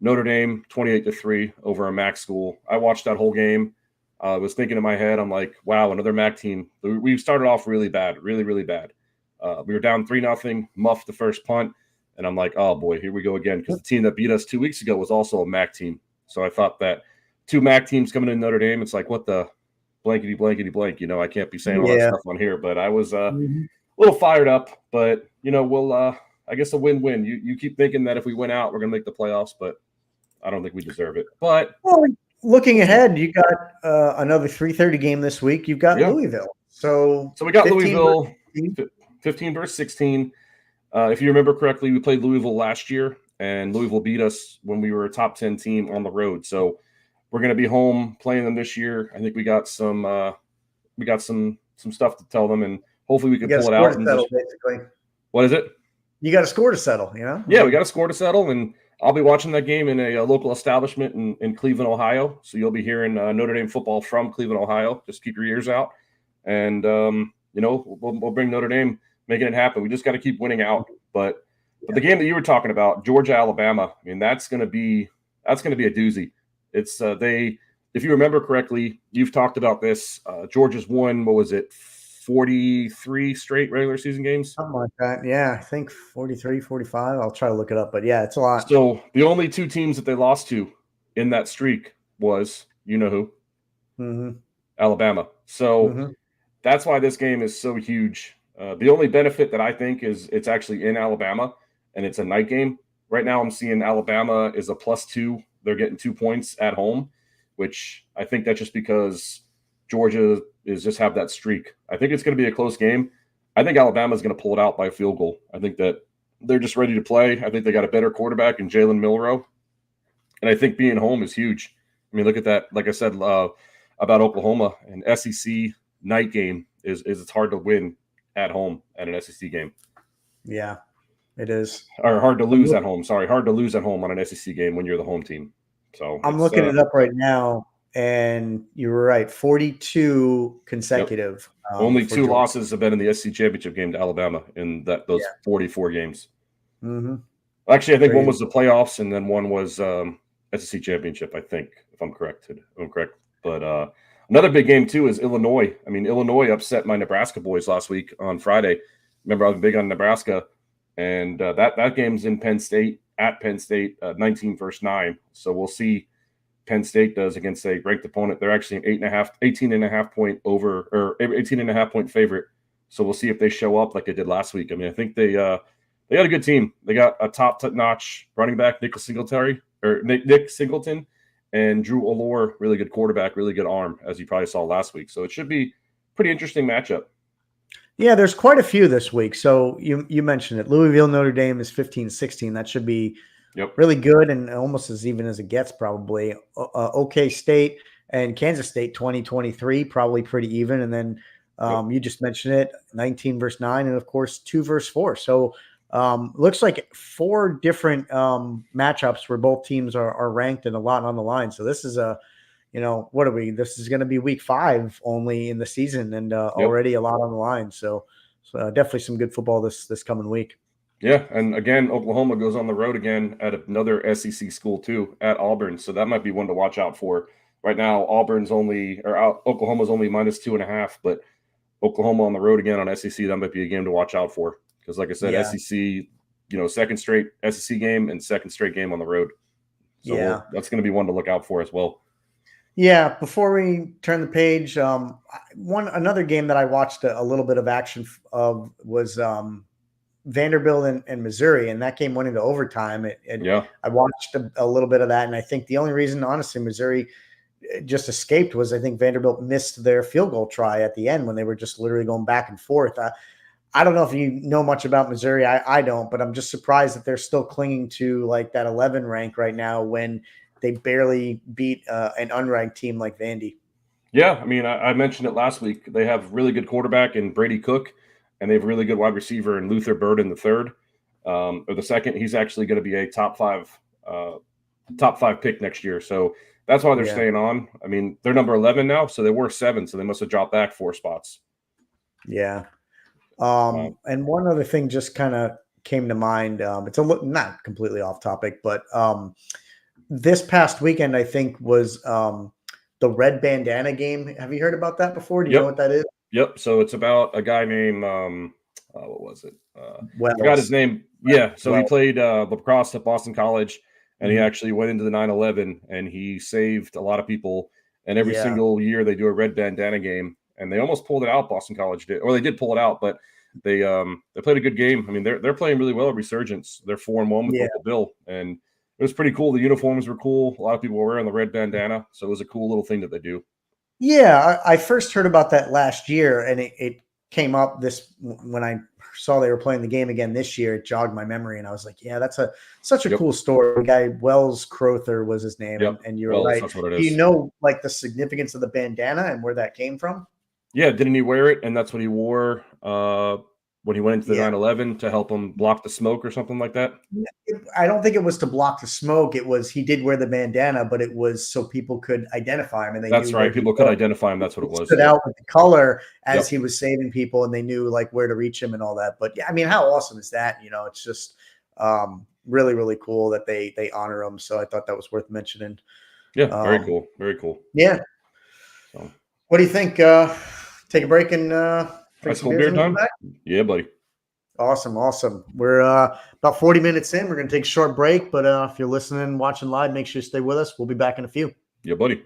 Notre Dame, 28-3 over a MAC school. I watched that whole game. I was thinking in my head, I'm like, wow, another MAC team. We started off really bad, really, really bad. We were down 3-0, muffed the first punt. And I'm like, oh, boy, here we go again. Because the team that beat us 2 weeks ago was also a MAC team. So I thought that 2 MAC teams coming in Notre Dame, it's like, what the blankety, blankety, blank. I can't be saying all that stuff on here. But I was a little fired up. But, we'll I guess a win-win. You keep thinking that if we win out, we're going to make the playoffs. But I don't think we deserve it. But looking ahead, you got another 3:30 game this week. You've got Louisville. So we got Louisville 15 versus 16. If you remember correctly, we played Louisville last year, and Louisville beat us when we were a top 10 team on the road. So we're going to be home playing them this year. I think we got some stuff to tell them, and hopefully we can pull it out. Basically. What is it? You got a score to settle, Yeah, we got a score to settle, and I'll be watching that game in a local establishment in Cleveland, Ohio. So you'll be hearing Notre Dame football from Cleveland, Ohio. Just keep your ears out. And, we'll bring Notre Dame, making it happen. We just got to keep winning out. But the game that you were talking about, Georgia, Alabama, I mean, that's going to be a doozy. It's if you remember correctly, you've talked about this. Georgia's won, 43 straight regular season games? Something like that. Yeah, I think 43, 45. I'll try to look it up, but yeah, it's a lot. So the only 2 teams that they lost to in that streak was, who? Alabama. So that's why this game is so huge. The only benefit that I think is it's actually in Alabama, and it's a night game. Right now I'm seeing Alabama is a +2. They're getting 2 points at home, which I think that's just because Georgia is just have that streak. I think it's going to be a close game. I think Alabama's going to pull it out by a field goal. I think that they're just ready to play. I think they got a better quarterback in Jalen Milroe. And I think being home is huge. I mean, look at that. Like I said about Oklahoma, an SEC night game is it's hard to win at home at an SEC game. Yeah, it is. Or hard to lose at home. Sorry, hard to lose at home on an SEC game when you're the home team. So I'm looking it up right now. And you were right, 42 consecutive. Yep. Only 2 losses have been in the SEC championship game to Alabama in those 44 games. Actually, I think one was the playoffs, and then one was SEC championship, I think, if I'm correct. But another big game, too, is Illinois. I mean, Illinois upset my Nebraska boys last week on Friday. Remember, I was big on Nebraska. And that game's in Penn State, at Penn State, 19 versus 9. So we'll see Penn State does against a ranked opponent. They're actually an 18.5 point favorite. So we'll see if they show up like they did last week. I mean, I think they got a good team. They got a top-notch running back, Nick Singleton, and Drew Allure, really good quarterback, really good arm, as you probably saw last week. So it should be pretty interesting matchup. Yeah, there's quite a few this week. So you mentioned it. Louisville, Notre Dame is 15-16. That should be really good and almost as even as it gets probably. OK State and Kansas State 20-23, probably pretty even. And then you just mentioned it, 19 versus 9, and of course 2 versus 4. So looks like 4 different matchups where both teams are ranked and a lot on the line. So this is what are we? This is going to be week 5 only in the season, and already a lot on the line. So definitely some good football this coming week. Yeah, and again, Oklahoma goes on the road again at another SEC school too, at Auburn. So that might be one to watch out for. Right now, Oklahoma's only -2.5, but Oklahoma on the road again on SEC, that might be a game to watch out for. Because like I said, SEC, second straight SEC game and second straight game on the road. So that's going to be one to look out for as well. Yeah, before we turn the page, another game that I watched a little bit of action of was Vanderbilt and Missouri, and that game went into overtime. I watched a little bit of that, and I think the only reason, honestly, Missouri just escaped was I think Vanderbilt missed their field goal try at the end when they were just literally going back and forth. I don't know if you know much about Missouri. I don't, but I'm just surprised that they're still clinging to like that 11 rank right now when they barely beat an unranked team like Vandy. Yeah, I mean, I mentioned it last week. They have really good quarterback in Brady Cook, and they have really good wide receiver in Luther Burden the third or the second. He's actually going to be a top five pick next year. So that's why they're staying on. I mean, they're number 11 now, so they were 7, so they must have dropped back 4 spots. Yeah. And one other thing just kind of came to mind. It's not completely off topic, but this past weekend, I think, was the Red Bandana game. Have you heard about that before? Do you know what that is? Yep. So it's about a guy named what was it? I Wells. forgot his name. Yeah. So he played lacrosse at Boston College, and he actually went into the 9/11, and he saved a lot of people. And every single year they do a Red Bandana game, and they almost pulled it out. Boston College did, or they did pull it out, but they played a good game. I mean, they're playing really well at Resurgence. They're 4-1 with Local Bill, and it was pretty cool. The uniforms were cool. A lot of people were wearing the red bandana, so it was a cool little thing that they do. Yeah, I first heard about that last year, and it came up when I saw they were playing the game again this year. It jogged my memory, and I was like, "Yeah, that's such a cool story." The guy Wells Crowther was his name, and you're right. That's what it do is. You know, like the significance of the bandana and where that came from? Yeah, didn't he wear it? And that's what he wore when he went into the 9/11 to help him block the smoke or something like that? I don't think it was to block the smoke. It was he did wear the bandana, but it was so people could identify him. And that's right. People could identify him. That's what it was. Stood out with the color as he was saving people, and they knew like where to reach him and all that. But yeah, I mean, how awesome is that? You know, it's just really, really cool that they honor him. So I thought that was worth mentioning. Yeah, very cool. Very cool. Yeah. So, what do you think? Take a break and drink some beer time? Yeah, buddy. Awesome. We're about 40 minutes in. We're going to take a short break, but if you're listening, watching live, make sure you stay with us. We'll be back in a few. Yeah, buddy.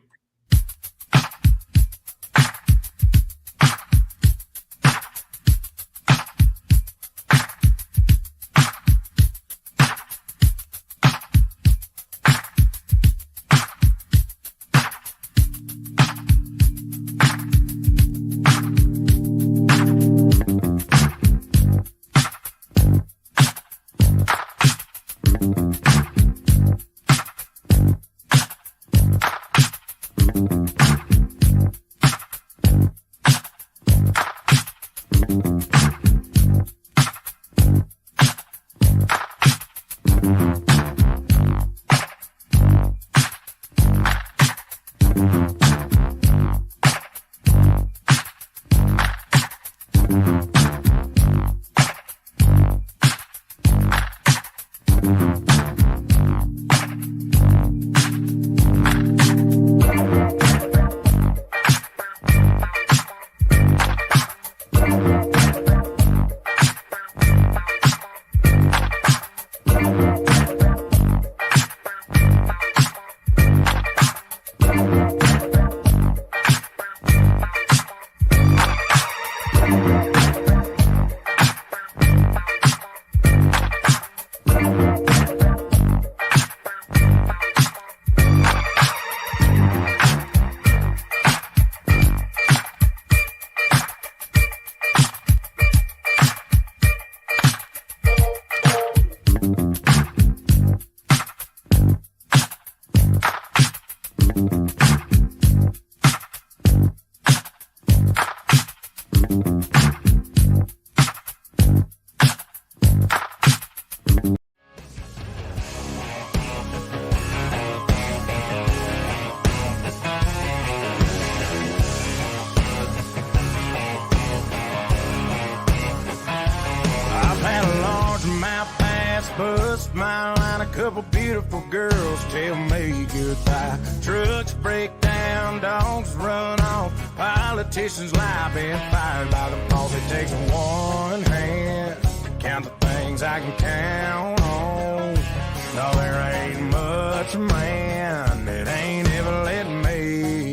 No, there ain't much man that ain't ever let me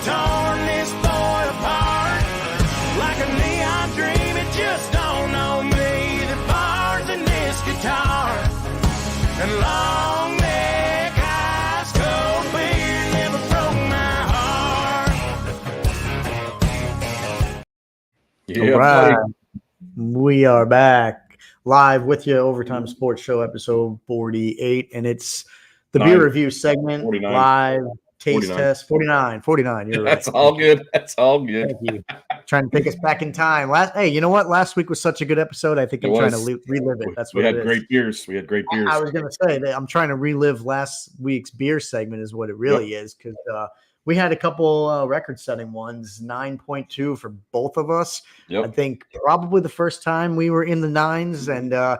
torn this boy apart. Like a neon dream, it just don't know me. The bars in this guitar and long neck ice cold beer never broke my heart. Yeah, All right. buddy. We are back live with you, Overtime Sports Show, episode 48, and it's the beer review segment, 49. live taste 49. test, 49. You're That's right. all good. That's all good. Thank you. Trying to take us back in time. Hey, you know what? Last week was such a good episode. I think I'm trying to relive it. That's what we had it is. great beers. We had great beers. I was going to say that I'm trying to relive last week's beer segment is what it really is, because we had a couple record-setting ones, 9.2 for both of us. Yep. I think probably the first time we were in the nines, and I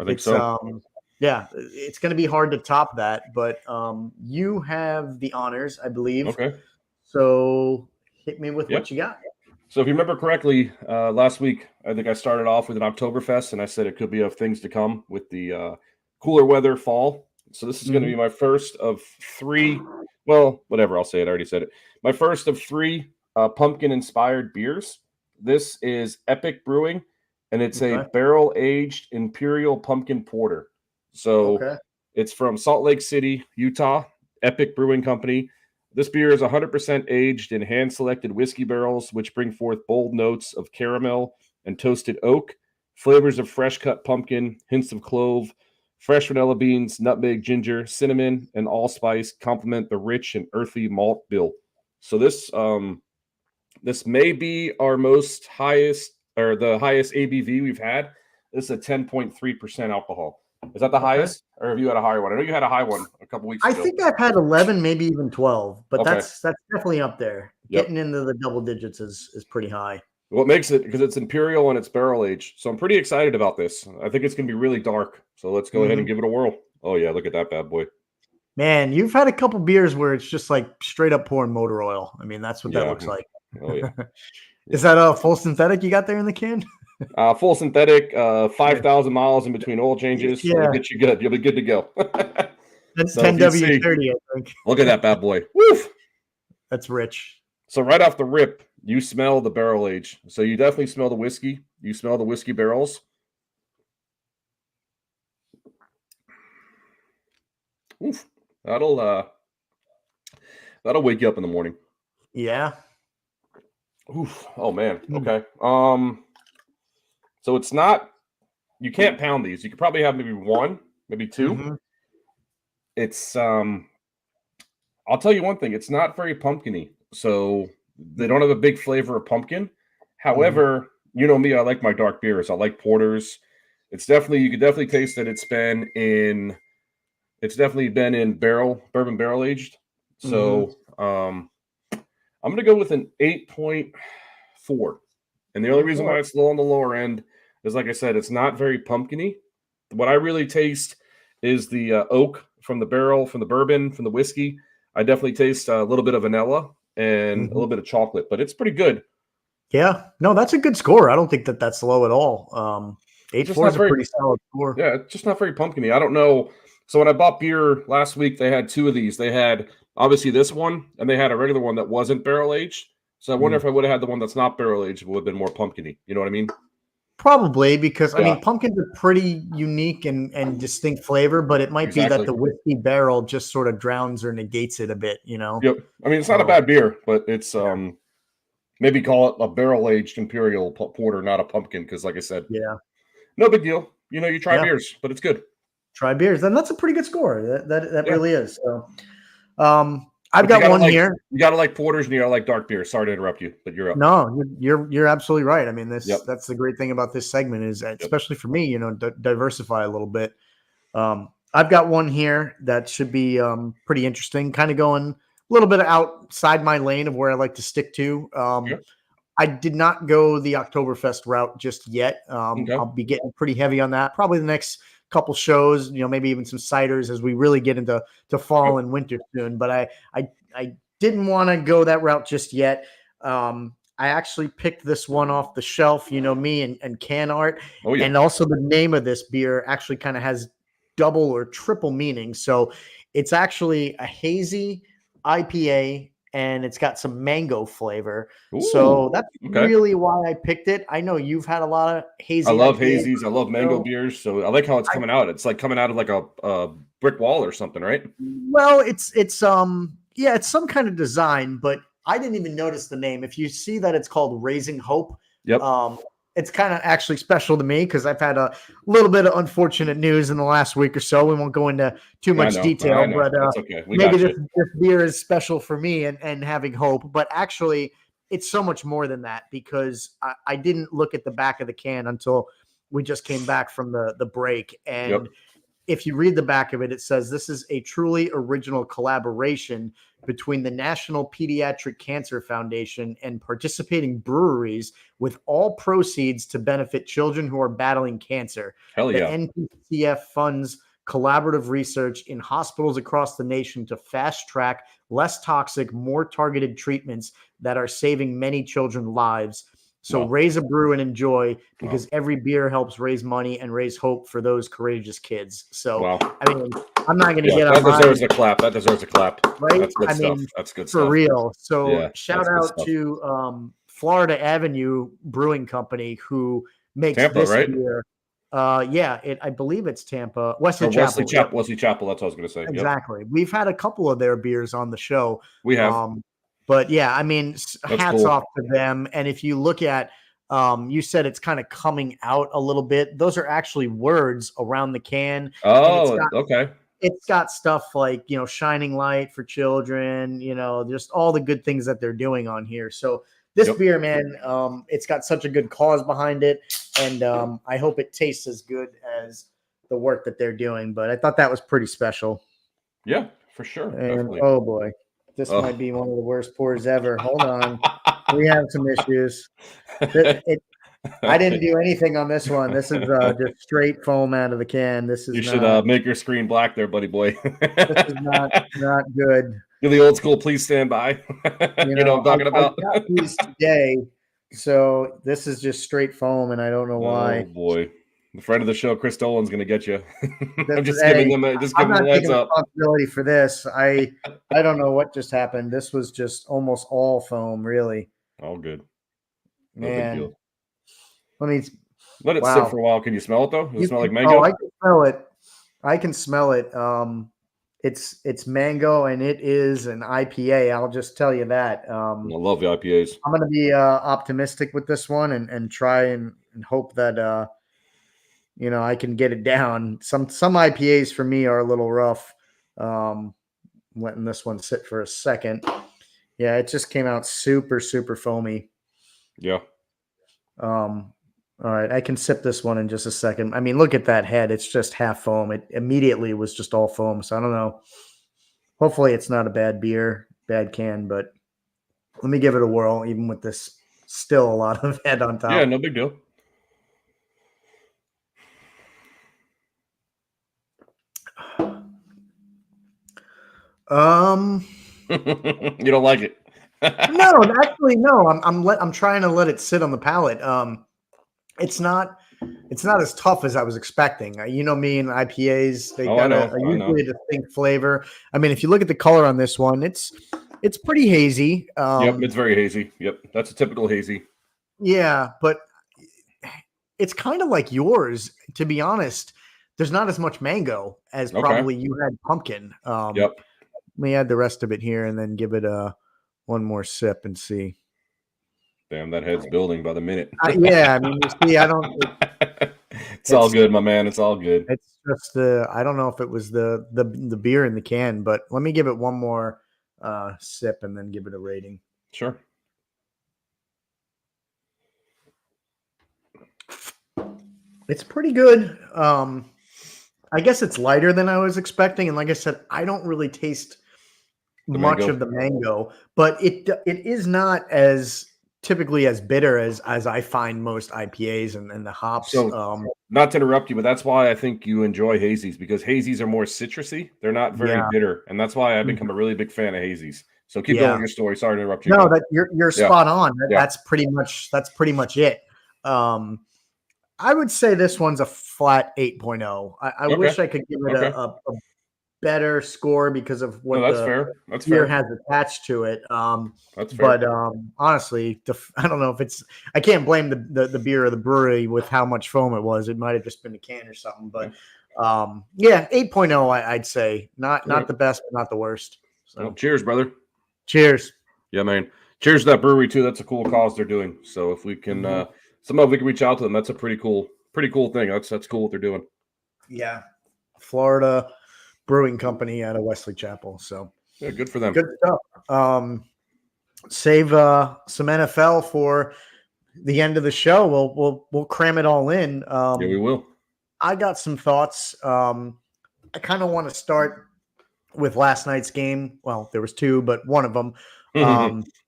think so. Yeah, it's going to be hard to top that, but you have the honors, I believe. Okay. So hit me with what you got. So if you remember correctly, last week, I think I started off with an Oktoberfest, and I said it could be of things to come with the cooler weather fall. So this is going to be my first of 3. Well, whatever, I'll say it. I already said it. My first of 3 pumpkin-inspired beers. This is Epic Brewing, and it's a barrel-aged Imperial Pumpkin Porter. So it's from Salt Lake City, Utah, Epic Brewing Company. This beer is 100% aged in hand-selected whiskey barrels, which bring forth bold notes of caramel and toasted oak, flavors of fresh-cut pumpkin, hints of clove, fresh vanilla beans, nutmeg, ginger, cinnamon, and allspice complement the rich and earthy malt bill. So this may be our the highest ABV we've had. This is a 10.3% alcohol. Is that the highest, or have you had a higher one? I know you had a high one a couple weeks ago. I think I've had 11, maybe even 12, but that's definitely up there. Getting into the double digits is pretty high. What makes it, because it's Imperial and it's barrel aged. So I'm pretty excited about this. I think it's going to be really dark. So let's go ahead and give it a whirl. Oh, yeah. Look at that bad boy. Man, you've had a couple beers where it's just like straight up pouring motor oil. I mean, that's what that looks like. Oh, yeah. Is that a full synthetic you got there in the can? Full synthetic, 5,000 miles in between oil changes. Yeah. It'll get you good. You'll be good to go. That's 10W30, I think. Look at that bad boy. Woof. That's rich. So right off the rip, you smell the barrel age. So you definitely smell the whiskey. You smell the whiskey barrels. Oof. That'll wake you up in the morning. Yeah. Oof. Oh man. Okay. So it's not, you can't pound these. You could probably have maybe 1, maybe 2. It's I'll tell you one thing, it's not very pumpkin-y. So they don't have a big flavor of pumpkin. However, you know me, I like my dark beers. I like porters. It's definitely, you could definitely taste that it's definitely been in bourbon barrel aged. So I'm gonna go with an 8.4. And the only reason why it's low on the lower end is, like I said, it's not very pumpkin-y. What I really taste is the oak from the barrel, from the bourbon, from the whiskey. I definitely taste a little bit of vanilla and a little bit of chocolate, but it's pretty good. Yeah. No, that's a good score. I don't think that's low at all. 8.4 is a pretty solid score. Yeah, it's just not very pumpkin-y. I don't know. So when I bought beer last week, they had 2 of these. They had obviously this one, and they had a regular one that wasn't barrel aged. So I wonder if I would have had the one that's not barrel aged, it would have been more pumpkin-y. You know what I mean? Probably, because I mean, pumpkin's a pretty unique and distinct flavor, but it might be that the whiskey barrel just sort of drowns or negates it a bit, you know? Yep. I mean, it's not a bad beer, but it's maybe call it a barrel aged Imperial porter, not a pumpkin, because like I said, no big deal. You know, you try beers, but it's good. Try beers, then that's a pretty good score. That really is. So, I've got one here. You got to like porters and you got to like dark beer. Sorry to interrupt you, but you're up. No, you're absolutely right. I mean, that's the great thing about this segment is, especially for me, you know, diversify a little bit. I've got one here that should be pretty interesting, kind of going a little bit outside my lane of where I like to stick to. I did not go the Oktoberfest route just yet. I'll be getting pretty heavy on that. Probably the next couple shows, you know, maybe even some ciders as we really get into fall and winter soon. But I didn't want to go that route just yet. I actually picked this one off the shelf, you know me and can art. And also the name of this beer actually kind of has double or triple meaning. So it's actually a hazy IPA and it's got some mango flavor. Ooh, so that's okay. really why I picked it. I know you've had a lot of hazy. I love hazies. I love mango beers. So I like how it's coming out. It's like coming out of like a brick wall or something, right? Well, it's yeah, it's some kind of design, but I didn't even notice the name. If you see that it's called Raising Hope, yep. It's kind of actually special to me because I've had a little bit of unfortunate news in the last week or so. We won't go into too much detail, but okay. maybe this beer is special for me and having hope. But actually, it's so much more than that because I didn't look at the back of the can until we just came back from the break. And if you read the back of it, it says this is a truly original collaboration between the National Pediatric Cancer Foundation and participating breweries, with all proceeds to benefit children who are battling cancer. Hell yeah. The NPCF funds collaborative research in hospitals across the nation to fast track less toxic, more targeted treatments that are saving many children's lives. So raise a brew and enjoy, because every beer helps raise money and raise hope for those courageous kids. So, I mean, I'm not going to get on that deserves a clap. That deserves a clap. Right? That's good stuff. That's good stuff. For real. So shout out to Florida Avenue Brewing Company, who makes Tampa, this right? beer. I believe it's Tampa. Wesley Chapel. Wesley Chapel. That's what I was going to say. Exactly. We've had a couple of their beers on the show. We have. But yeah, I mean, hats off to them. And if you look at, you said it's kind of coming out a little bit. Those are actually words around the can. Oh, okay. It's got stuff like, shining light for children, just all the good things that they're doing on here. So this beer, man, it's got such a good cause behind it. And I hope it tastes as good as the work that they're doing. But I thought that was pretty special. Yeah, for sure. And definitely. Oh boy. This might be one of the worst pours ever. Hold on. We have some issues. I didn't do anything on this one. This is just straight foam out of the can. This is You should make your screen black there, buddy boy. This is not good. You're the old school, please stand by. You know what I'm talking about? I got these today. So this is just straight foam, and I don't know why. Oh boy. The friend of the show, Chris Dolan's going to get you. I'm just giving him a heads up. Responsibility for this. I don't know what just happened. This was just almost all foam, really. All good. No Man. Big deal. Let it sit for a while. Can you smell it though? Does it smell like mango? Oh, I can smell it. I can smell it. It's mango, and it is an IPA. I'll just tell you that. I love the IPAs. I'm going to be optimistic with this one and try and hope that I can get it down. Some IPAs for me are a little rough. Letting this one sit for a second. Yeah, it just came out super, super foamy. Yeah. All right, I can sip this one in just a second. I mean, look at that head. It's just half foam. It immediately was just all foam. So I don't know. Hopefully it's not a bad beer, bad can, but let me give it a whirl, even with this still a lot of head on top. Yeah, no big deal. You don't like it? No, actually, no. I'm trying to let it sit on the palate. It's not as tough as I was expecting. You know me and IPAs, they got usually a distinct flavor. I mean, if you look at the color on this one, it's pretty hazy. Yep, it's very hazy. Yep, that's a typical hazy. Yeah, but it's kind of like yours, to be honest. There's not as much mango as probably you had pumpkin. Yep. Let me add the rest of it here and then give it one more sip and see. Damn, that head's building by the minute. Yeah, I mean, you see, I don't. It's all good, my man. It's all good. It's just I don't know if it was the beer in the can, but let me give it one more sip and then give it a rating. Sure. It's pretty good. I guess it's lighter than I was expecting, and like I said, I don't really taste much of the mango, but it is not as typically as bitter as I find most IPAs and the hops. So, not to interrupt you, but that's why I think you enjoy hazies, because hazies are more citrusy. They're not very bitter, and that's why I've become a really big fan of hazies. So keep going with your story. Sorry to interrupt you. No, that you're spot on. That's pretty much it. I would say this one's a flat 8.0. I wish I could give it a better score because of what that's the fair. That's year fair. has attached to it. That's fair. But honestly, I don't know if it's. I can't blame the beer or the brewery with how much foam it was. It might have just been a can or something. But 8.0, I'd say not the best, but not the worst. So well, cheers, brother. Cheers. Yeah, man. Cheers to that brewery too. That's a cool cause they're doing. So if we can, somehow we can reach out to them, that's a pretty cool thing. That's cool what they're doing. Yeah, Florida Brewing Company out of Wesley Chapel. So yeah, good for them. Good stuff. Save some NFL for the end of the show. We'll cram it all in. Yeah, we will. I got some thoughts. I kind of want to start with last night's game. Well, there was two, but one of them.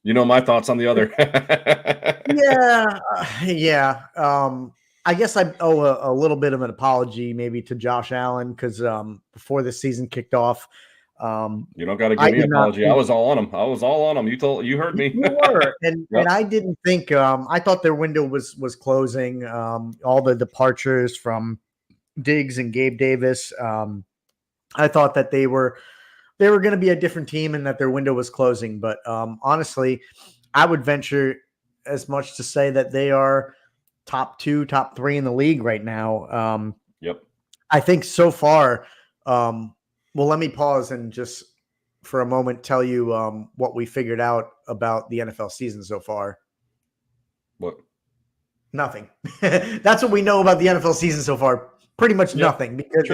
You know my thoughts on the other. Yeah. I guess I owe a little bit of an apology maybe to Josh Allen because before the season kicked off, you don't got to give me an apology. I was all on him. You heard me. You were, and I didn't think. I thought their window was closing. All the departures from Diggs and Gabe Davis. I thought that they were going to be a different team and that their window was closing. But honestly, I would venture as much to say that they are top 2, top 3 in the league right now. Yep. I think so far. Well, let me pause and just for a moment tell you what we figured out about the NFL season so far. What? Nothing. That's what we know about the NFL season so far. Pretty much nothing because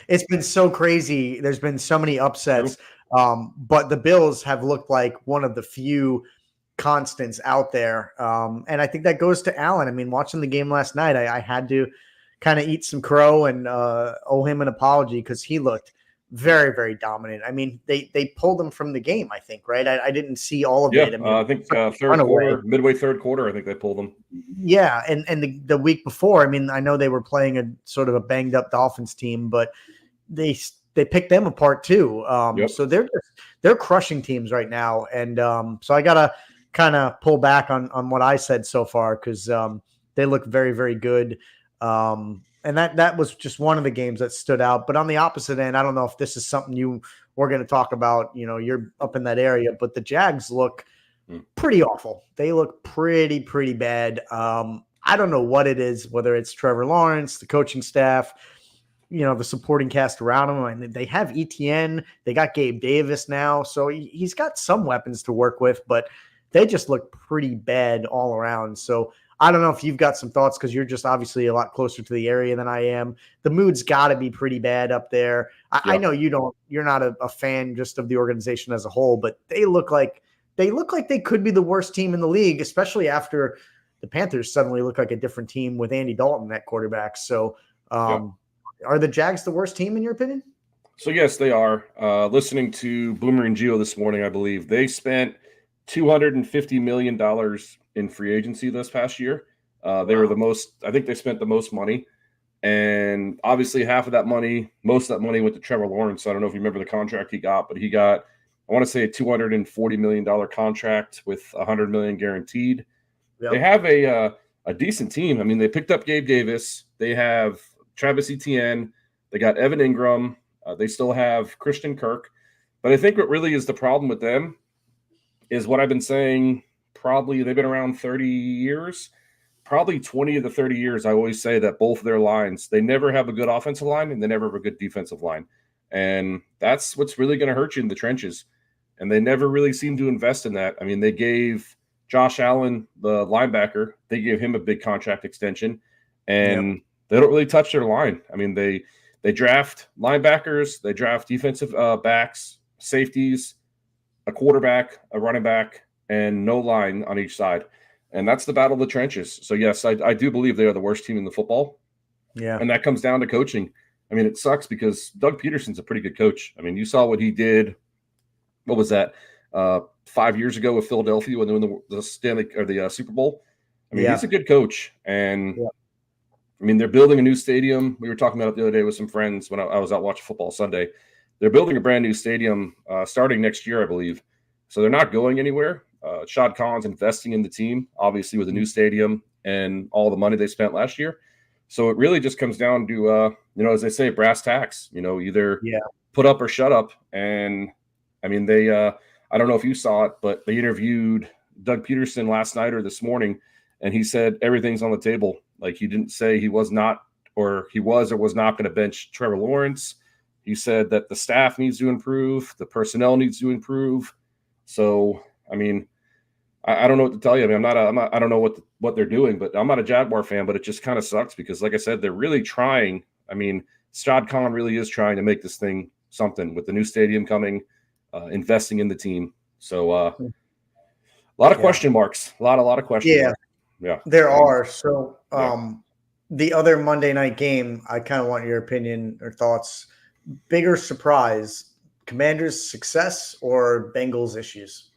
it's been so crazy. There's been so many upsets. But the Bills have looked like one of the few constants out there. And I think that goes to Allen. I mean, watching the game last night, I had to kind of eat some crow and owe him an apology because he looked very, very dominant. I mean, they pulled him from the game, I think, right? I didn't see all of it. I mean, I think midway third quarter, I think they pulled them. Yeah, and the week before, I mean, I know they were playing a sort of a banged up Dolphins team, but they picked them apart too. So they're crushing teams right now, and so I gotta kind of pull back on what I said so far because they look very, very good. And that was just one of the games that stood out. But on the opposite end, I don't know if this is something we're going to talk about. You know, you're up in that area, but the Jags look pretty awful. They look pretty bad. I don't know what it is, whether it's Trevor Lawrence, the coaching staff, you know, the supporting cast around him. And they have ETN. They got Gabe Davis now. So he's got some weapons to work with, but they just look pretty bad all around. So I don't know if you've got some thoughts because you're just obviously a lot closer to the area than I am. The mood's got to be pretty bad up there. I know you're not a fan just of the organization as a whole, but they look like they could be the worst team in the league, especially after the Panthers suddenly look like a different team with Andy Dalton at quarterback. So are the Jags the worst team in your opinion? So yes, they are. Listening to Boomer and Gio this morning, I believe they spent $250 million in free agency this past year. They were the most, I think they spent the most money. And obviously half of that money, most of that money went to Trevor Lawrence. I don't know if you remember the contract he got, but he got, I want to say a $240 million contract with $100 million guaranteed. Yep. They have a decent team. I mean, they picked up Gabe Davis. They have Travis Etienne. They got Evan Ingram. They still have Christian Kirk. But I think what really is the problem with them is what I've been saying. Probably they've been around 30 years, probably 20 of the 30 years. I always say that both of their lines, they never have a good offensive line and they never have a good defensive line. And that's what's really going to hurt you in the trenches. And they never really seem to invest in that. I mean, they gave Josh Allen, the linebacker, they gave him a big contract extension and they don't really touch their line. I mean, they draft linebackers, they draft defensive backs, safeties, a quarterback, a running back, and no line on each side. And that's the battle of the trenches. So, yes, I do believe they are the worst team in the football. Yeah. And that comes down to coaching. I mean, it sucks because Doug Peterson's a pretty good coach. I mean, you saw what he did. What was that? 5 years ago with Philadelphia when they won the Stanley or the Super Bowl. I mean, he's a good coach. And, I mean, they're building a new stadium. We were talking about it the other day with some friends when I was out watching football Sunday. They're building a brand new stadium starting next year, I believe. So they're not going anywhere. Shad Khan's investing in the team, obviously, with a new stadium and all the money they spent last year. So it really just comes down to, as they say, brass tacks. Either put up or shut up. And I mean, they I don't know if you saw it, but they interviewed Doug Peterson last night or this morning, and he said everything's on the table. Like, he didn't say he was not, or he was or was not going to bench Trevor Lawrence. He said that the staff needs to improve, the personnel needs to improve. So, I mean, I don't know what to tell you. I mean, I don't know what they're doing, but I'm not a Jaguar fan, but it just kind of sucks because, like I said, they're really trying. I mean, Shad Khan really is trying to make this thing something with the new stadium coming, investing in the team. So, a lot of question marks, a lot of question marks. Yeah, there are. So, the other Monday night game, I kind of want your opinion or thoughts. Bigger surprise, Commanders' success or Bengals' issues?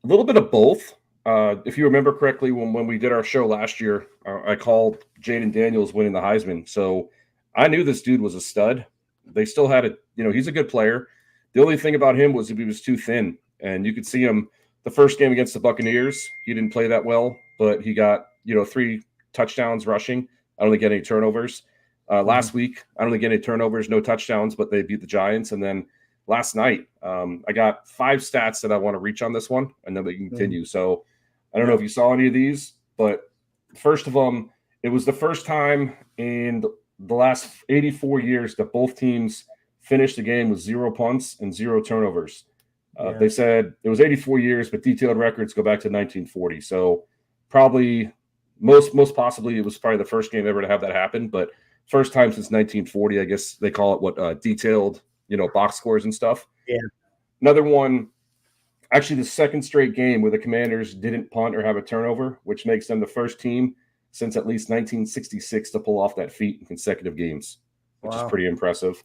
A little bit of both. If you remember correctly, when we did our show last year, I called Jaden Daniels winning the Heisman. So I knew this dude was a stud. They still had he's a good player. The only thing about him was he was too thin. And you could see him the first game against the Buccaneers. He didn't play that well, but he got, 3 touchdowns rushing. I don't think he had any turnovers. Last week, I don't think any turnovers, no touchdowns, but they beat the Giants. And then last night, I got 5 stats that I want to reach on this one, and then we can continue. So I don't know if you saw any of these, but first of them, it was the first time in the last 84 years that both teams finished the game with 0 punts and 0 turnovers. They said it was 84 years, but detailed records go back to 1940. So probably most possibly it was probably the first game ever to have that happen, but first time since 1940, I guess they call it detailed, box scores and stuff. Yeah. Another one, actually the second straight game where the Commanders didn't punt or have a turnover, which makes them the first team since at least 1966 to pull off that feat in consecutive games, which is pretty impressive.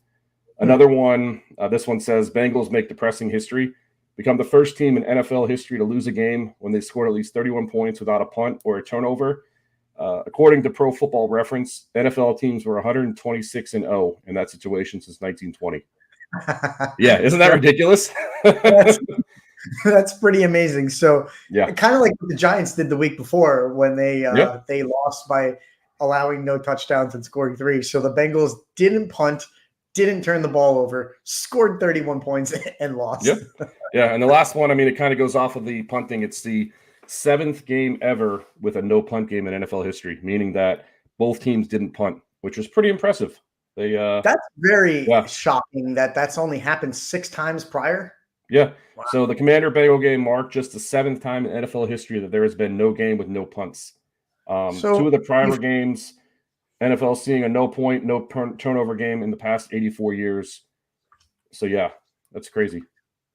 Another one, this one says Bengals make depressing history, become the first team in NFL history to lose a game when they scored at least 31 points without a punt or a turnover. According to Pro Football Reference, NFL teams were 126-0 in that situation since 1920. Yeah, isn't that ridiculous? That's pretty amazing. So, yeah, kind of like what the Giants did the week before when they lost by allowing no touchdowns and scoring 3. So the Bengals didn't punt, didn't turn the ball over, scored 31 points, and lost. Yep. Yeah, and the last one, I mean, it kind of goes off of the punting. It's the 7th game ever with a no punt game in NFL history, meaning that both teams didn't punt, which was pretty impressive. That's very shocking that that's only happened 6 times prior. Yeah. Wow. So the Commander-Bengal game marked just the 7th time in NFL history that there has been no game with no punts. 2 of the prior games, NFL seeing a no point, no turnover game in the past 84 years. So yeah, that's crazy.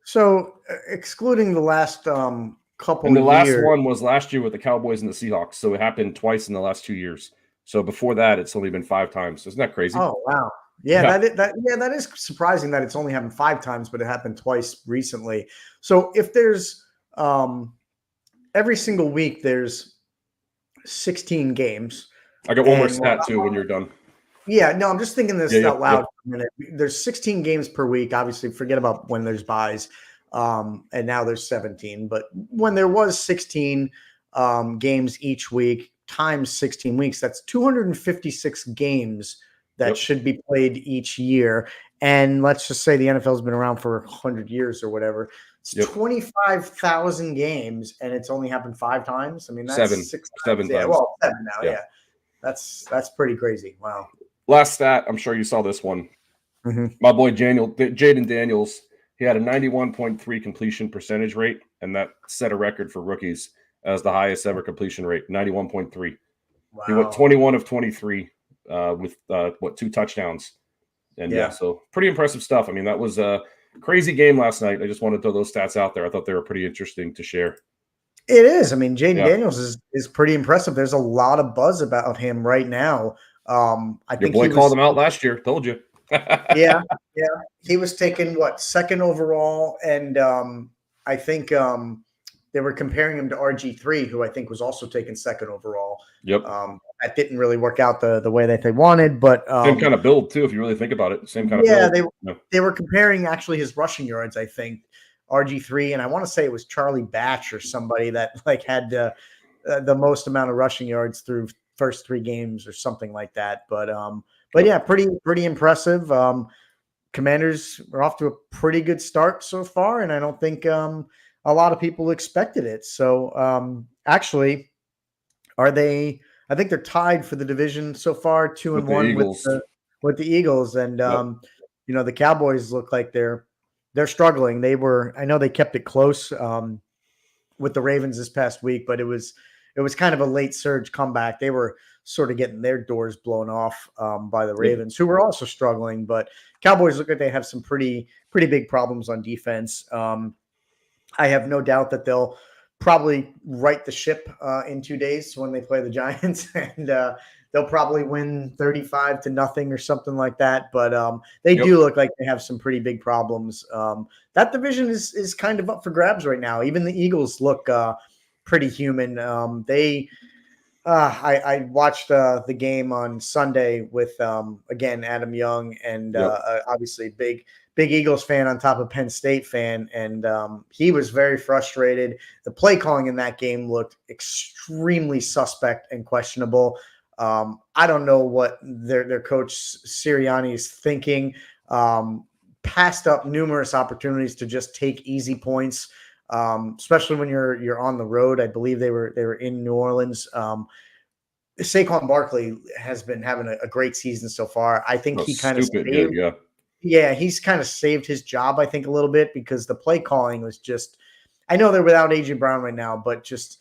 So excluding the last couple and the last years. one was last year with the Cowboys and the Seahawks. So it happened twice in the last 2 years. So before that, it's only been 5 times. Isn't that crazy? Oh, wow. Yeah, that is surprising that it's only happened 5 times, but it happened twice recently. So if there's every single week, there's 16 games. I got one more stat too when you're done. Yeah, no, I'm just thinking this out loud for a minute. There's 16 games per week. Obviously, forget about when there's buys. And now there's 17. But when there was 16 games each week times 16 weeks, that's 256 games that should be played each year. And let's just say the NFL's been around for 100 years or whatever. It's 25,000 games, and it's only happened 5 times. I mean, that's 7 times. Yeah, well, 7 now, yeah. That's pretty crazy. Wow. Last stat, I'm sure you saw this one. Mm-hmm. My boy Jaden Daniels, he had a 91.3 completion percentage rate, and that set a record for rookies as the highest ever completion rate, 91.3. Wow. He went 21 of 23 with 2 touchdowns. And so pretty impressive stuff. I mean, that was a crazy game last night. I just wanted to throw those stats out there. I thought they were pretty interesting to share. It is. I mean, Jaden Daniels is pretty impressive. There's a lot of buzz about him right now. I think your boy called him out last year. Told you. Yeah. He was taken 2nd overall, and I think they were comparing him to RG3, who I think was also taken 2nd overall. Yep. That didn't really work out the way that they wanted, but same kind of build too, if you really think about it. Same kind of build. Yeah, they were comparing actually his rushing yards, I think. RG3, and I want to say it was Charlie Batch or somebody that had the most amount of rushing yards through first 3 games or something like that. But yeah, pretty impressive. Commanders are off to a pretty good start so far, and I don't think a lot of people expected it. So actually, are they? I think they're tied for the division so far, 2-1 with the Eagles, and the Cowboys look like they're struggling. I know they kept it close with the Ravens this past week, but it was kind of a late surge comeback. They were sort of getting their doors blown off by the Ravens, who were also struggling. But Cowboys look like they have some pretty big problems on defense. I have no doubt that they'll probably right the ship in 2 days when they play the Giants, and they'll probably win 35-0 or something like that. But they do look like they have some pretty big problems. That division is kind of up for grabs right now. Even the Eagles look pretty human. I watched the game on Sunday with again Adam Young, and obviously big Eagles fan on top of Penn State fan, and he was very frustrated. The play calling in that game looked extremely suspect and questionable. I don't know what their coach Sirianni is thinking. Passed up numerous opportunities to just take easy points, especially when you're on the road. I believe they were in New Orleans. Saquon Barkley has been having a great season so far. I think he kind of saved. He's kind of saved his job, I think, a little bit, because the play calling was just. I know they're without A.J. Brown right now, but just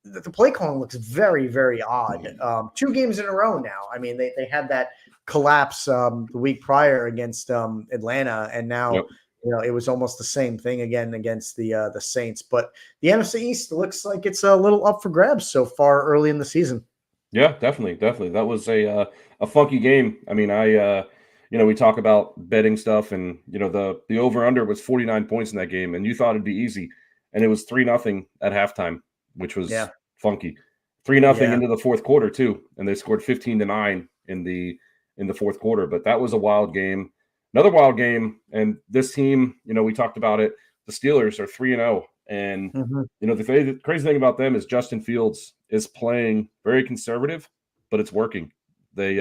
the play calling looks very, very odd. 2 games in a row now. I mean, they had that collapse the week prior against Atlanta, and now it was almost the same thing again against the Saints. But the NFC East looks like it's a little up for grabs so far early in the season. Yeah, definitely. That was a funky game. I mean, we talk about betting stuff, and the over under was 49 points in that game, and you thought it'd be easy, and it was 3-0 at halftime, which was funky. 3-0 into the fourth quarter too, and they scored 15-9 in the fourth quarter. But that was a wild game. Another wild game, and this team, we talked about it. The Steelers are 3-0, and the crazy thing about them is Justin Fields is playing very conservative, but it's working. I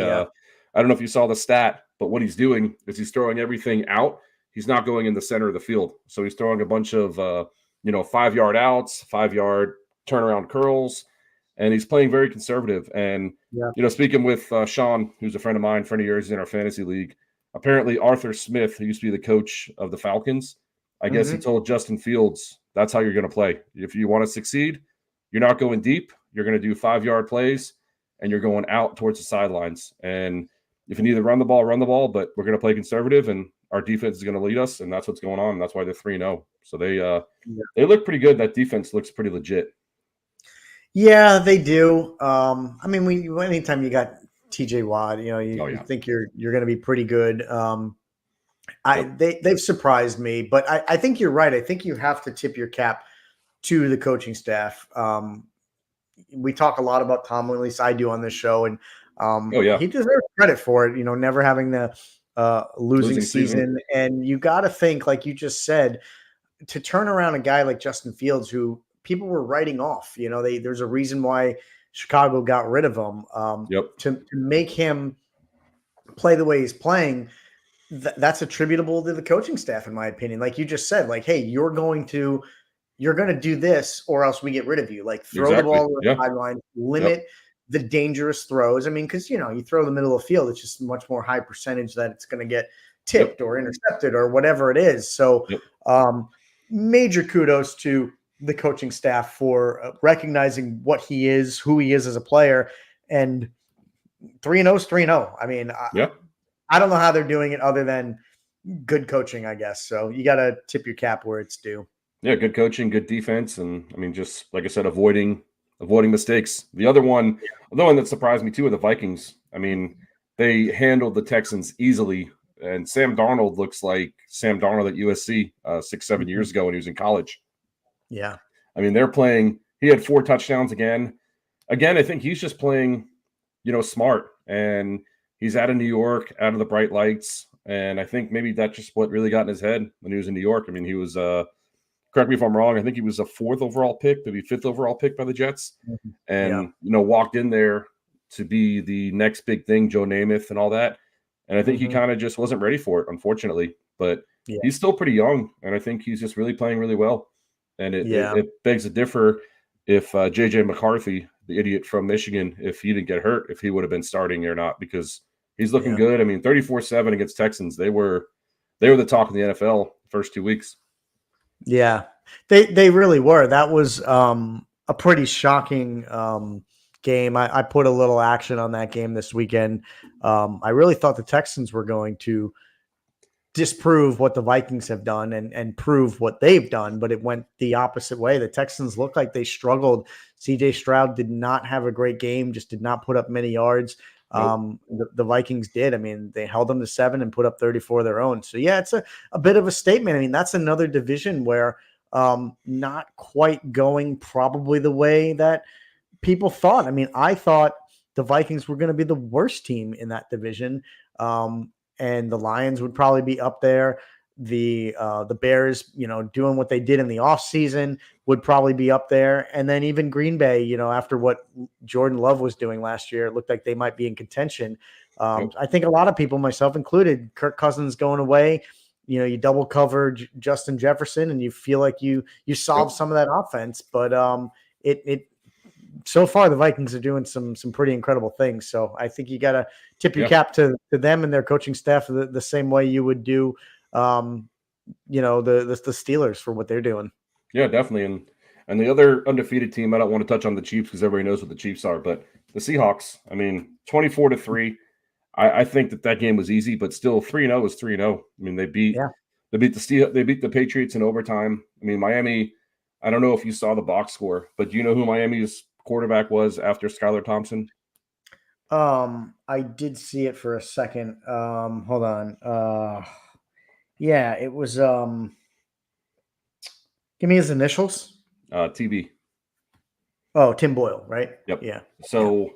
don't know if you saw the stat, but what he's doing is he's throwing everything out. He's not going in the center of the field, so he's throwing a bunch of 5-yard outs, 5-yard turnaround curls, and he's playing very conservative. And speaking with Sean, who's a friend of yours in our fantasy league, apparently Arthur Smith, who used to be the coach of the Falcons, I guess he told Justin Fields, that's how you're going to play. If you want to succeed, you're not going deep. You're going to do 5-yard plays, and you're going out towards the sidelines. And if you need to run the ball, but we're going to play conservative, and our defense is going to lead us, and that's what's going on. And that's why they're 3-0. So they look pretty good. That defense looks pretty legit. Yeah, they do. I mean, anytime you got T.J. Watt, you think you're going to be pretty good. They've surprised me, but I think you're right. I think you have to tip your cap to the coaching staff. We talk a lot about Tomlin, at least I do on this show, and he deserves credit for it. Never having the losing season, and you got to think, like you just said, to turn around a guy like Justin Fields, who people were writing off. There's a reason why Chicago got rid of him. To make him play the way he's playing, that's attributable to the coaching staff, in my opinion. Like you just said, like, hey, you're going to do this, or else we get rid of you. Like, throw the ball to the sideline, limit the dangerous throws. I mean, because you throw the middle of the field, it's just much more high percentage that it's going to get tipped or intercepted or whatever it is. So, major kudos to the coaching staff for recognizing what he is, who he is as a player, and 3-0 is 3-0. I mean, I don't know how they're doing it other than good coaching, I guess. So you got to tip your cap where it's due. Yeah, good coaching, good defense, and I mean, just like I said, avoiding mistakes. The other one that surprised me too are the Vikings. I mean, they handled the Texans easily, and Sam Darnold looks like Sam Darnold at USC 6-7 years ago when he was in college. Yeah, I mean, they're playing. He had 4 touchdowns again. I think he's just playing, smart, and he's out of New York, out of the bright lights, and I think maybe that's just what really got in his head when he was in New York. I mean, he was, correct me if I'm wrong, I think he was a 4th overall pick, maybe 5th overall pick by the Jets, and walked in there to be the next big thing, Joe Namath and all that, And I think he kind of just wasn't ready for it, unfortunately. But he's still pretty young, and I think he's just really playing really well. And it begs to differ if J.J. McCarthy, the idiot from Michigan, if he didn't get hurt, if he would have been starting or not, because he's looking good. I mean, 34-7 against Texans. They were the talk of the NFL the first 2 weeks. Yeah, they really were. That was a pretty shocking game. I put a little action on that game this weekend. I really thought the Texans were going to disprove what the Vikings have done and prove what they've done, but it went the opposite way. The Texans looked like they struggled. CJ Stroud did not have a great game, just did not put up many yards. The Vikings did. I mean, they held them to 7 and put up 34 of their own. So yeah, it's a bit of a statement. I mean, that's another division where not quite going probably the way that people thought. I mean, I thought the Vikings were going to be the worst team in that division. And the Lions would probably be up there. The Bears, doing what they did in the offseason would probably be up there. And then even Green Bay, after what Jordan Love was doing last year, it looked like they might be in contention. I think a lot of people, myself included, Kirk Cousins going away, you double cover Justin Jefferson and you feel like you solve some of that offense. But so far the Vikings are doing some pretty incredible things. So I think you got to tip your cap to them and their coaching staff the same way you would do the Steelers for what they're doing. Yeah, definitely. And the other undefeated team, I don't want to touch on the Chiefs because everybody knows what the Chiefs are, but the Seahawks, I mean, 24-3. I think that game was easy, but still 3-0 is 3-0. I mean, they beat the Patriots in overtime. I mean, Miami, I don't know if you saw the box score, but do you know who Miami's quarterback was after Skylar Thompson? I did see it for a second. Hold on. Yeah, it was give me his initials. TB. Oh, Tim Boyle, right? Yep. Yeah. So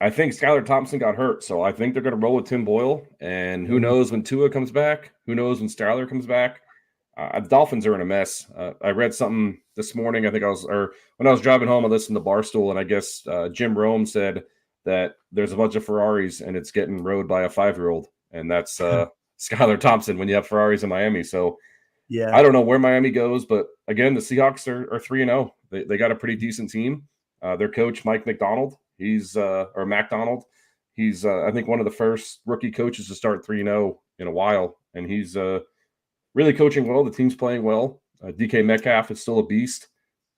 I think Skylar Thompson got hurt, so I think they're going to roll with Tim Boyle. And who knows when Tua comes back? Who knows when Skylar comes back? The Dolphins are in a mess. I read something this morning. I think when I was driving home, I listened to Barstool, and I guess Jim Rome said that there's a bunch of Ferraris and it's getting rode by a 5-year-old, and that's Skylar Thompson when you have Ferraris in Miami. So yeah, I don't know where Miami goes, but again, the Seahawks are 3-0. They got a pretty decent team. Their coach Mike McDonald, he's McDonald. He's I think one of the first rookie coaches to start 3-0 in a while, and he's really coaching well. The team's playing well. DK Metcalf is still a beast.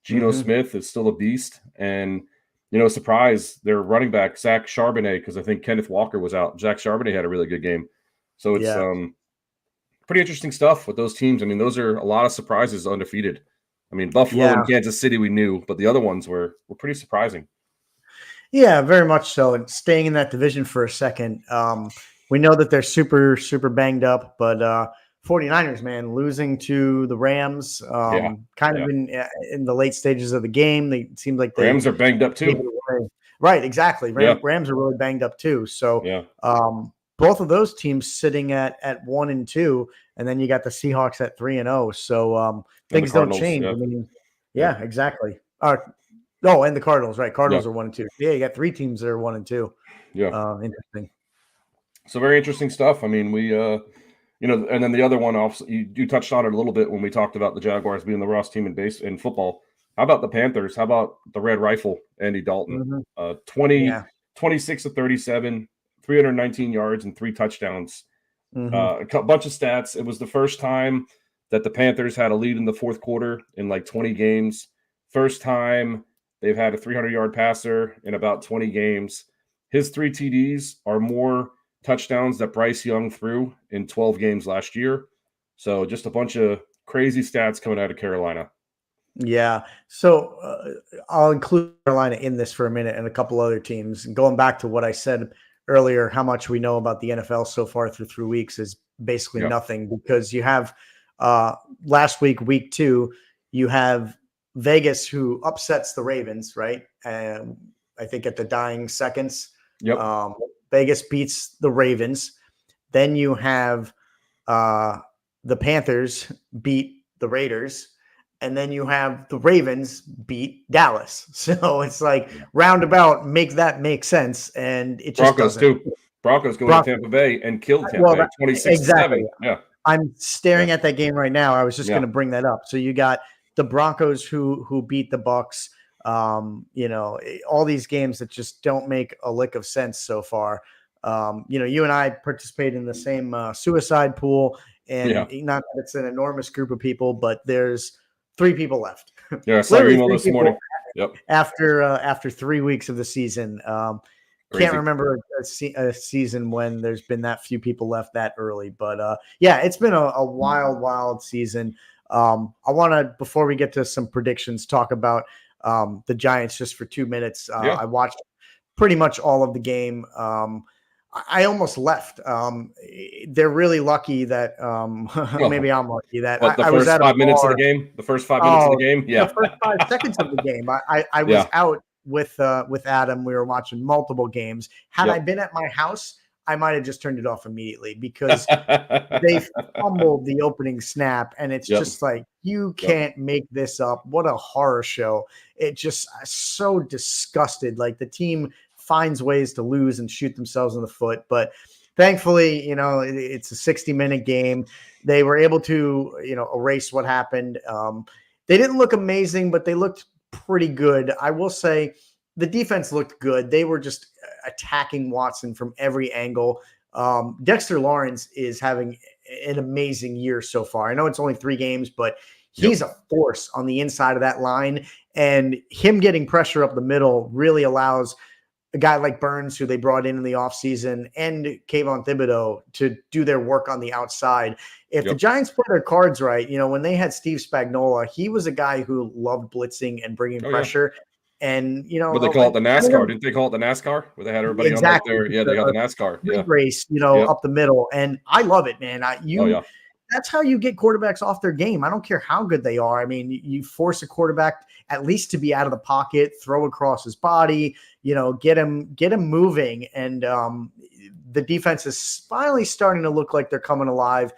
Geno Smith is still a beast. And, surprise, their running back, Zach Charbonnet, because I think Kenneth Walker was out. Zach Charbonnet had a really good game. So it's pretty interesting stuff with those teams. I mean, those are a lot of surprises undefeated. I mean, Buffalo and Kansas City we knew, but the other ones were pretty surprising. Yeah, very much so. And staying in that division for a second, we know that they're super, super banged up, but 49ers, man, losing to the Rams, kind of in the late stages of the game. They seemed like the Rams are banged up too. Right, exactly. Rams are really banged up too. So both of those teams sitting at 1-2, and then you got the Seahawks at 3-0. So things don't change. I mean, exactly. And the Cardinals, right? Cardinals are 1-2. Yeah, you got 3 teams that are 1-2. Yeah, interesting. So very interesting stuff. I mean, we and then the other one, you touched on it a little bit when we talked about the Jaguars being the Ross team in football. How about the Panthers? How about the Red Rifle, Andy Dalton? 26 of 37, 319 yards and 3 touchdowns. A bunch of stats. It was the first time that the Panthers had a lead in the fourth quarter in like 20 games. First time they've had a 300-yard passer in about 20 games. His 3 TDs are more touchdowns that Bryce Young threw in 12 games last year. So just a bunch of crazy stats coming out of Carolina. Yeah. So I'll include Carolina in this for a minute and a couple other teams. And going back to what I said earlier, how much we know about the NFL so far through 3 weeks is basically nothing, because you have last week 2, you have Vegas, who upsets the Ravens, right? And I think at the dying seconds. Yep. Vegas beats the Ravens. Then you have the Panthers beat the Raiders. And then you have the Ravens beat Dallas. So it's like roundabout, make that make sense. And it just Broncos doesn't. too. Broncos going to Tampa Bay and killed Tampa Bay 26-7. Exactly. Yeah. I'm staring at that game right now. I was just going to bring that up. So you got the Broncos who beat the Bucs. All these games that just don't make a lick of sense so far. You and I participate in the same suicide pool, and not that it's an enormous group of people, but there's 3 people left. Yeah, I saw your email this morning. Yep. After 3 weeks of the season. Can't remember a season when there's been that few people left that early, but it's been a wild season. I want to, before we get to some predictions, talk about the Giants just for 2 minutes. I watched pretty much all of the game. I almost left. They're really lucky that maybe I'm lucky that I was at 5 minutes of the game. The first 5 minutes of the game, the first 5 seconds of the game. I was out with Adam. We were watching multiple games. Had I been at my house, I might have just turned it off immediately because they fumbled the opening snap, and it's just like, you can't make this up. What a horror show. It just so disgusted. Like, the team finds ways to lose and shoot themselves in the foot. But thankfully, it's a 60-minute game. They were able to, erase what happened. They didn't look amazing, but they looked pretty good. I will say the defense looked good. They were just attacking Watson from every angle. Dexter Lawrence is having an amazing year so far. I know it's only 3 games, but he's a force on the inside of that line, and him getting pressure up the middle really allows a guy like Burns, who they brought in the offseason, and Kayvon Thibodeau to do their work on the outside. If the Giants play their cards right, when they had Steve Spagnuolo, he was a guy who loved blitzing and bringing pressure. And, what they call it, the NASCAR. Didn't they call it the NASCAR? Where they had everybody on right there. Yeah, they got the NASCAR. Race, up the middle. And I love it, man. That's how you get quarterbacks off their game. I don't care how good they are. I mean, you force a quarterback at least to be out of the pocket, throw across his body, get him moving. And the defense is finally starting to look like they're coming alive.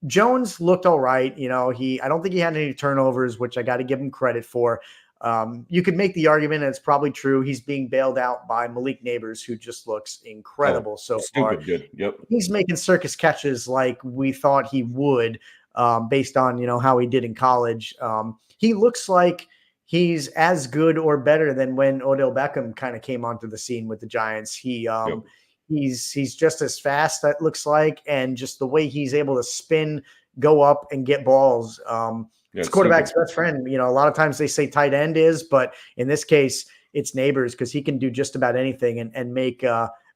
Jones looked all right. I don't think he had any turnovers, which I got to give him credit for. You could make the argument, and it's probably true, he's being bailed out by Malik Neighbors, who just looks incredible so far. Good. Yep. He's making circus catches like we thought he would, based on how he did in college. He looks like he's as good or better than when Odell Beckham kind of came onto the scene with the Giants. He's just as fast, that looks like, and just the way he's able to spin, go up, and get balls. It's quarterback's best friend. A lot of times they say tight end is, but in this case, it's Neighbors, because he can do just about anything and make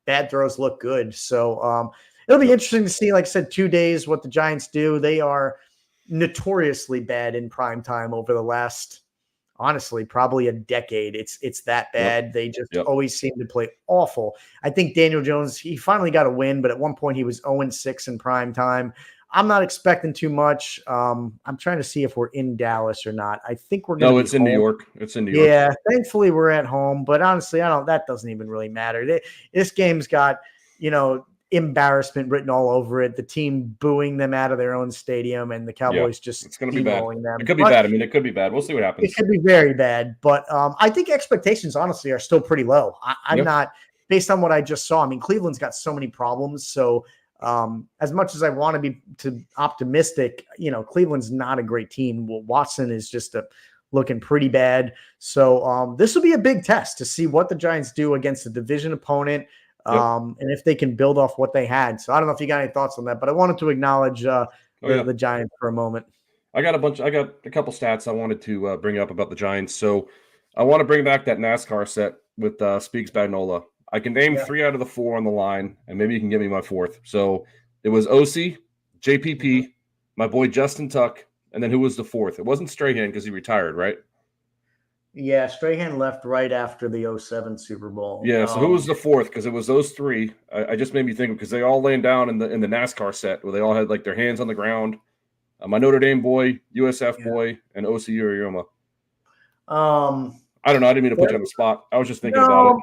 bad throws look good. So it'll be interesting to see, like I said, 2 days, what the Giants do. They are notoriously bad in prime time over the last, honestly, probably a decade. It's that bad. They just always seem to play awful. I think Daniel Jones, he finally got a win, but at one point he was 0-6 in prime time. I'm not expecting too much. I'm trying to see if we're in Dallas or not. I think we're going to. No, it's in New York. It's in New York. Yeah, thankfully we're at home. But honestly, that doesn't even really matter. This game's got, embarrassment written all over it. The team booing them out of their own stadium, and the Cowboys just it's going to be bad. Them. It could be bad. I mean, it could be bad. We'll see what happens. It could be very bad. But I think expectations, honestly, are still pretty low. I'm not, based on what I just saw. I mean, Cleveland's got so many problems. So as much as I want to be optimistic, Cleveland's not a great team. Well, Watson is just looking pretty bad. So this will be a big test to see what the Giants do against a division opponent, and if they can build off what they had. So I don't know if you got any thoughts on that, but I wanted to acknowledge the Giants for a moment. I got a couple stats I wanted to bring up about the Giants. So I want to bring back that NASCAR set with Speak Spagnuolo. I can name 3 out of the 4 on the line, and maybe you can give me my 4th. So it was OC, JPP, my boy Justin Tuck, and then who was the 4th? It wasn't Strahan because he retired, right? Yeah, Strahan left right after the 07 Super Bowl. Yeah, so who was the 4th? Because it was those 3. I just made me think, because they all laying down in the NASCAR set where they all had like their hands on the ground. My Notre Dame boy, USF boy, and OC Urioma. I don't know. I didn't mean to put you on the spot. I was just thinking about it.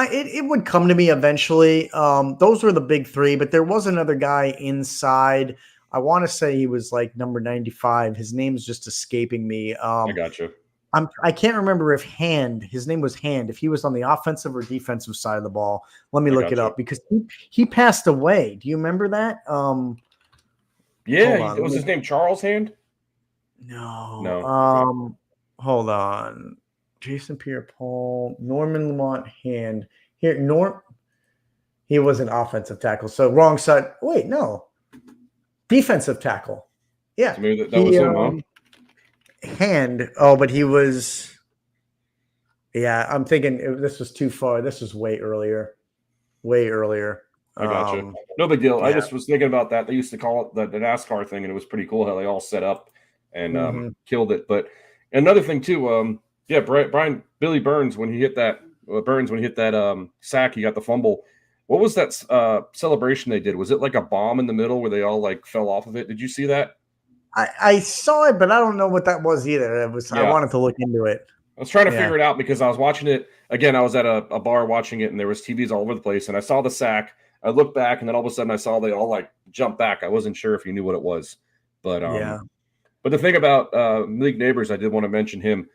It would come to me eventually. Those were the big 3, but there was another guy inside. I want to say he was like number 95. His name's just escaping me. I got you. I can't remember if his name was Hand, if he was on the offensive or defensive side of the ball. Let me look it up because he passed away. Do you remember that? Yeah, was his name Charles Hand? No. Hold on. Jason Pierre-Paul, Norman Lamont Hand. Here, he was an offensive tackle. So wrong side. Wait, no. Defensive tackle. Yeah. So maybe that was him, huh? Hand. Oh, but he was. Yeah, I'm thinking this was too far. This was way earlier. Way earlier. I gotcha. No big deal. Yeah. I just was thinking about that. They used to call it the NASCAR thing, and it was pretty cool how they all set up and killed it. But another thing too, Billy Burns when he hit that sack, he got the fumble. What was that celebration they did? Was it like a bomb in the middle where they all like fell off of it? Did you see that? I saw it, but I don't know what that was either. I wanted to look into it. I was trying to figure it out because I was watching it again. I was at a bar watching it, and there was TVs all over the place. And I saw the sack. I looked back, and then all of a sudden I saw they all like jump back. I wasn't sure if you knew what it was, but But the thing about Malik Neighbors, I did want to mention him.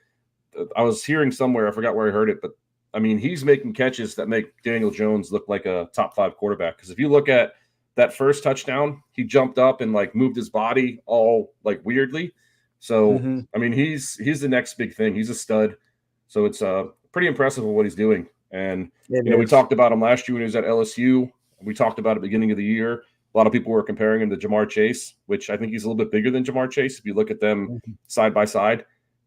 I was hearing somewhere, I forgot where I heard it, but I mean, he's making catches that make Daniel Jones look like a top 5 quarterback. Because if you look at that first touchdown, he jumped up and like moved his body all like weirdly. So I mean, he's the next big thing. He's a stud. So it's pretty impressive with what he's doing. And we talked about him last year when he was at LSU. We talked about it at the beginning of the year. A lot of people were comparing him to Jamar Chase, which I think he's a little bit bigger than Jamar Chase if you look at them side by side.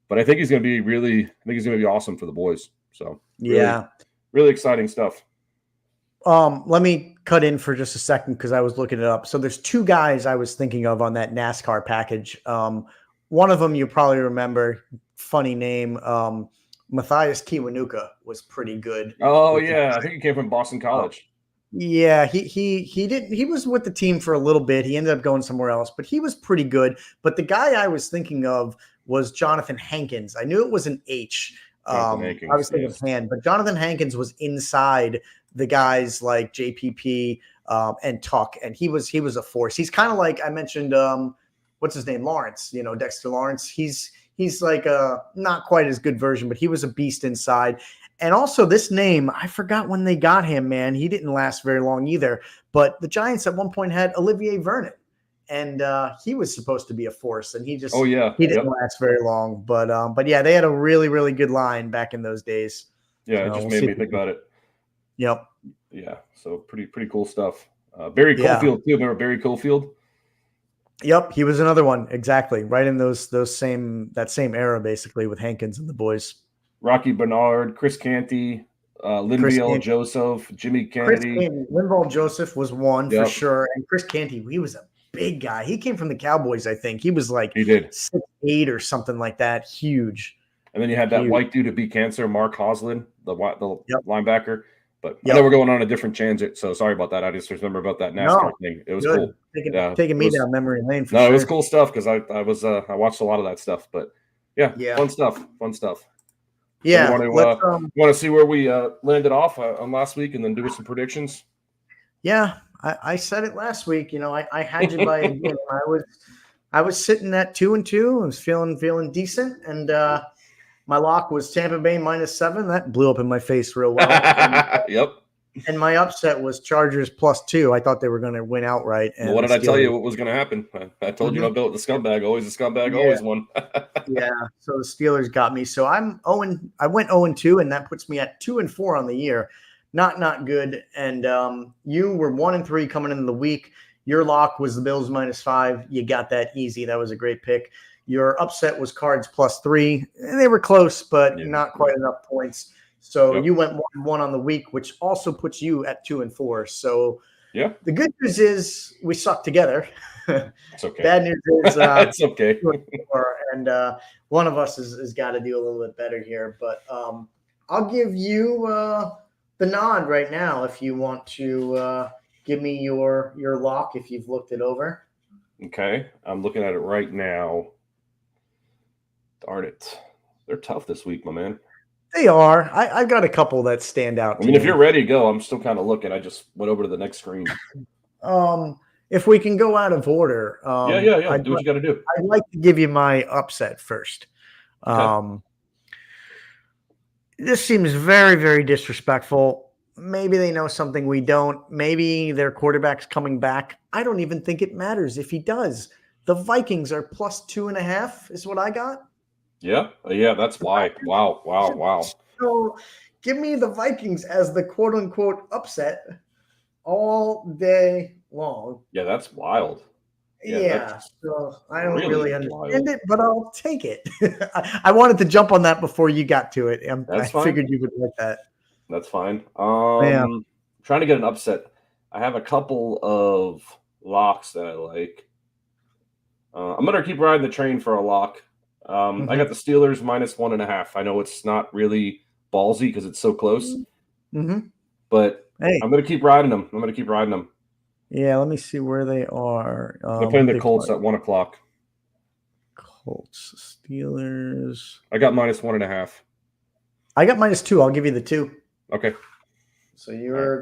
But I think he's going to be awesome for the boys. So really exciting stuff. Let me cut in for just a second because I was looking it up. So there's 2 guys I was thinking of on that NASCAR package. One of them you probably remember, funny name, Matthias Kiwanuka was pretty good. Oh yeah, I think he came from Boston College. Yeah, he was with the team for a little bit. He ended up going somewhere else, but he was pretty good. But the guy I was thinking of was Jonathan Hankins. I knew it was an H. I was thinking of Hand, but Jonathan Hankins was inside the guys like JPP and Tuck, and he was a force. He's kind of like I mentioned. What's his name? Lawrence. Dexter Lawrence. He's like a not quite as good version, but he was a beast inside. And also this name, I forgot when they got him, man. He didn't last very long either. But the Giants at one point had Olivier Vernon, and he was supposed to be a force, and he just he didn't last very long. But yeah, they had a really, really good line back in those days. Yeah, it just made me think about it. Yep. Yeah, so pretty cool stuff. Barry Cofield too. Remember Barry Cofield? Yep, he was another one. Exactly, right in that same era, basically, with Hankins and the boys. Rocky Bernard, Chris Canty, Linval Joseph, Jimmy Kennedy. Linval Joseph was one for sure, and Chris Canty, he was a big guy. He came from the Cowboys, I think. He was like 6'8" or something like that, huge. And then you had that white dude to beat cancer, Mark Hoslin, the linebacker. But I know we're going on a different tangent, so sorry about that. I just remember about that NASCAR thing. It was cool. Taking me down memory lane. It was cool stuff because I watched a lot of that stuff. But fun stuff. Yeah, so want to see where we landed off on last week and then do some predictions. Yeah, I said it last week. I had you by again. I was sitting at 2-2. I was feeling decent, and my lock was Tampa Bay -7. That blew up in my face real well. Yep. And my upset was Chargers +2. I thought they were going to win outright. And what did I tell you what was going to happen? I told you I built the scumbag. Always a scumbag, always won. Yeah, so the Steelers got me. So I went 0-2, and that puts me at 2-4 on the year. Not good. And you were 1-3 coming into the week. Your lock was the Bills -5. You got that easy. That was a great pick. Your upset was Cards +3. And they were close, but not quite enough points. So you went 1-1 on the week, which also puts you at 2-4. So the good news is we suck together. It's okay. Bad news is it's okay. And one of us has got to do a little bit better here. But I'll give you the nod right now if you want to give me your lock if you've looked it over. Okay, I'm looking at it right now. Darn it, they're tough this week, my man. They are. I've got a couple that stand out. I mean, if you're ready to go, I'm still kind of looking. I just went over to the next screen. If we can go out of order. Yeah. Do what you got to do. I'd like to give you my upset first. Okay. This seems very, very disrespectful. Maybe they know something we don't. Maybe their quarterback's coming back. I don't even think it matters if he does. The Vikings are +2.5 is what I got. Yeah. Yeah. That's why. Wow. Wow. Wow. So give me the Vikings as the quote unquote upset all day long. Yeah. That's wild. Yeah, so I don't really understand wild. it, but I'll take it. I wanted to jump on that before you got to it. I Fine. figured you would like that. That's fine. Yeah. Trying to get an upset. I have a couple of locks that I like. I'm gonna keep riding the train for a lock. I got the Steelers -1.5. I know it's not really ballsy because it's so close, but Hey, I'm gonna keep riding them. Yeah, let me see where they are. They're playing the Colts at 1:00. Colts, Steelers. I got -1.5. I got -2. I'll give you the 2. Okay. So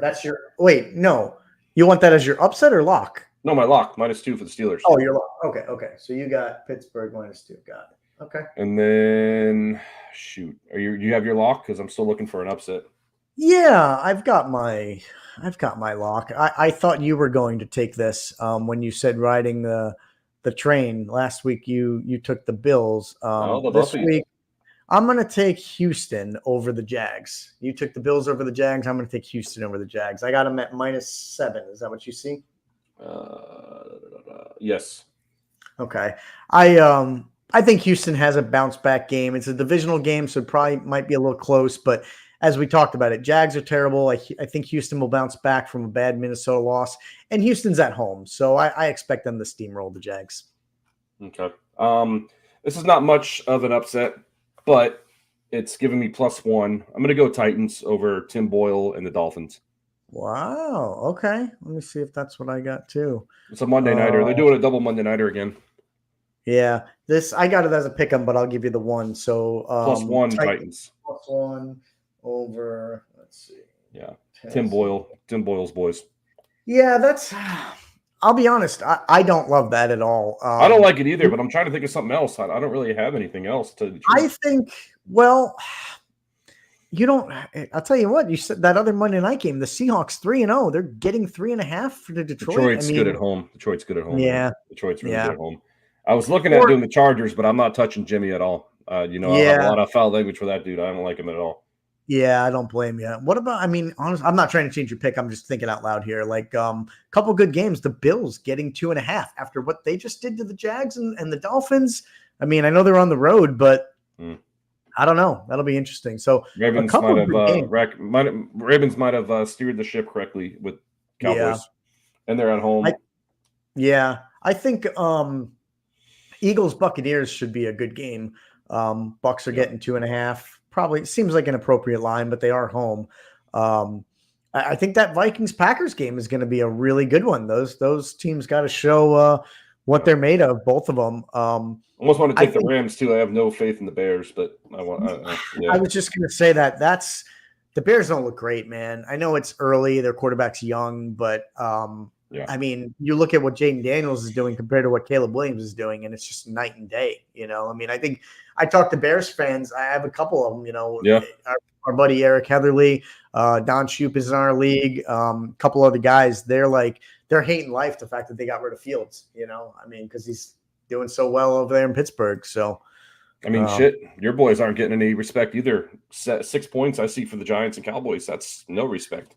that's your wait, no. You want that as your upset or lock? No, my lock, -2 for the Steelers. Oh, your lock. Okay. So you got Pittsburgh -2. Got it. Okay. And then shoot. You have your lock? Because I'm still looking for an upset. Yeah, I've got my lock. I thought you were going to take this when you said riding the train last week. You took the Bills. This week I'm going to take Houston over the Jags. You took the Bills over the Jags. I'm going to take Houston over the Jags. I got them at -7. Is that what you see? Yes. Okay. I think Houston has a bounce back game. It's a divisional game, so it probably might be a little close, but as we talked about it, Jags are terrible. I think Houston will bounce back from a bad Minnesota loss, and Houston's at home, so I expect them to steamroll the Jags. Okay. This is not much of an upset, but it's giving me +1. I'm going to go Titans over Tim Boyle and the Dolphins. Wow. Okay. Let me see if that's what I got too. It's a Monday nighter. They're doing a double Monday nighter again. Yeah. I got it as a pick 'em, but I'll give you the 1. So +1 Titans. +1 over. Let's see. Yeah. Tim Boyle's boys. Yeah, I'll be honest. I don't love that at all. I don't like it either, but I'm trying to think of something else. I don't really have anything else to. I think. Well, you don't. I'll tell you what. You said that other Monday night game, the Seahawks 3-0. They're getting 3.5 for the Detroit. Detroit's good at home. Yeah. Detroit's really good at home. I was looking at doing the Chargers, but I'm not touching Jimmy at all. I have a lot of foul language for that dude. I don't like him at all. Yeah, I don't blame you. What about, honestly, I'm not trying to change your pick. I'm just thinking out loud here. Like, couple good games. The Bills getting 2.5 after what they just did to the Jags and the Dolphins. I know they're on the road, but I don't know. That'll be interesting. So Ravens might have steered the ship correctly with Cowboys, and they're at home. I think Eagles Buccaneers should be a good game. Bucks are getting 2.5. Probably seems like an appropriate line, but they are home. I think that Vikings Packers game is going to be a really good one. Those teams got to show what they're made of, both of them. Almost want to take the Rams too. I have no faith in the Bears, but I was just going to say that's the Bears don't look great, man. I know it's early; their quarterback's young, but you look at what Jaden Daniels is doing compared to what Caleb Williams is doing, and it's just night and day. I think I talk to Bears fans. I have a couple of them. Our buddy Eric Heatherly, Don Shoup is in our league. A couple other guys. They're hating life the fact that they got rid of Fields. Because he's doing so well over there in Pittsburgh. So, shit, your boys aren't getting any respect either. 6 points I see for the Giants and Cowboys. That's no respect.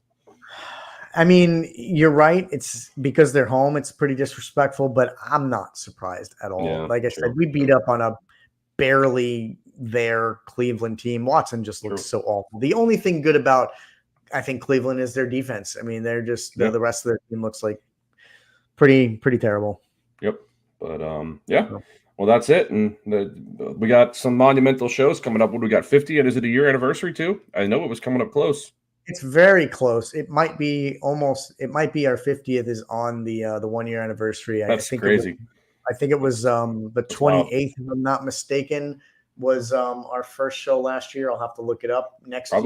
You're right. It's because they're home. It's pretty disrespectful, but I'm not surprised at all. Yeah, like I said, we beat up on a barely there Cleveland team. Watson just looks so awful. The only thing good about, I think, Cleveland is their defense. They're just the rest of their team looks like pretty terrible. Yep. But well, that's it. And we got some monumental shows coming up. What do we got? 50, and is it a year anniversary too? I know it was coming up close. It's very close. It might be our 50th is on the 1 year anniversary. That's crazy. I think it was the 28th, if I'm not mistaken, was our first show last year. I'll have to look it up. Next show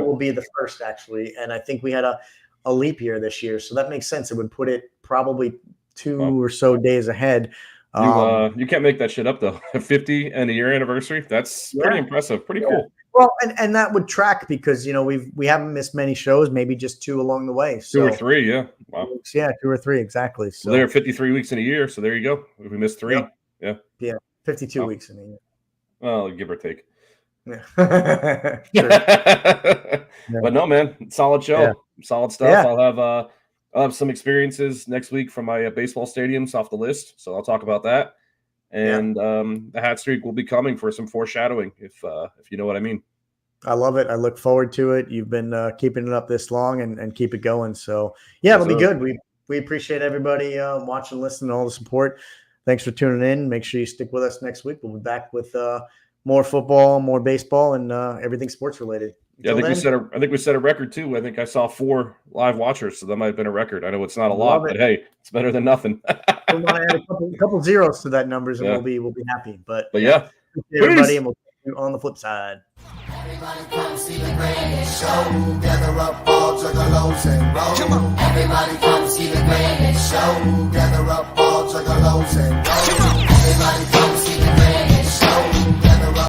will be the first, actually. And I think we had a leap year this year. So that makes sense. It would put it probably 2 or so days ahead. You can't make that shit up though. 50 and a year anniversary. That's pretty impressive. Pretty cool. Well, and that would track because we haven't missed many shows, maybe just 2 along the way. So 2 or 3, yeah. Wow. Yeah, 2 or 3 exactly. So there are 53 weeks in a year, so there you go. If we missed 3, yeah. 52 weeks in a year. Well, give or take. Yeah. But no, man, solid show, solid stuff. Yeah. I'll have some experiences next week from my baseball stadiums off the list, so I'll talk about that. And the hat streak will be coming for some foreshadowing, if you know what I mean. I love it. I look forward to it. You've been keeping it up this long and keep it going. So it'll be good. We appreciate everybody watching, listening, all the support. Thanks for tuning in. Make sure you stick with us next week. We'll be back with more football, more baseball, and everything sports related. Yeah, I think we set a record too. I think I saw 4 live watchers, so that might have been a record. I know it's not a lot, but hey, it's better than nothing. We'll want to add a couple zeros to that numbers, and we'll be happy. But yeah, everybody, and we'll see you on the flip side. Everybody come see the greatest show. Gather up all juggalos and roll. Come on. Everybody come see the greatest show. Gather up all juggalos and roll. Everybody come see the greatest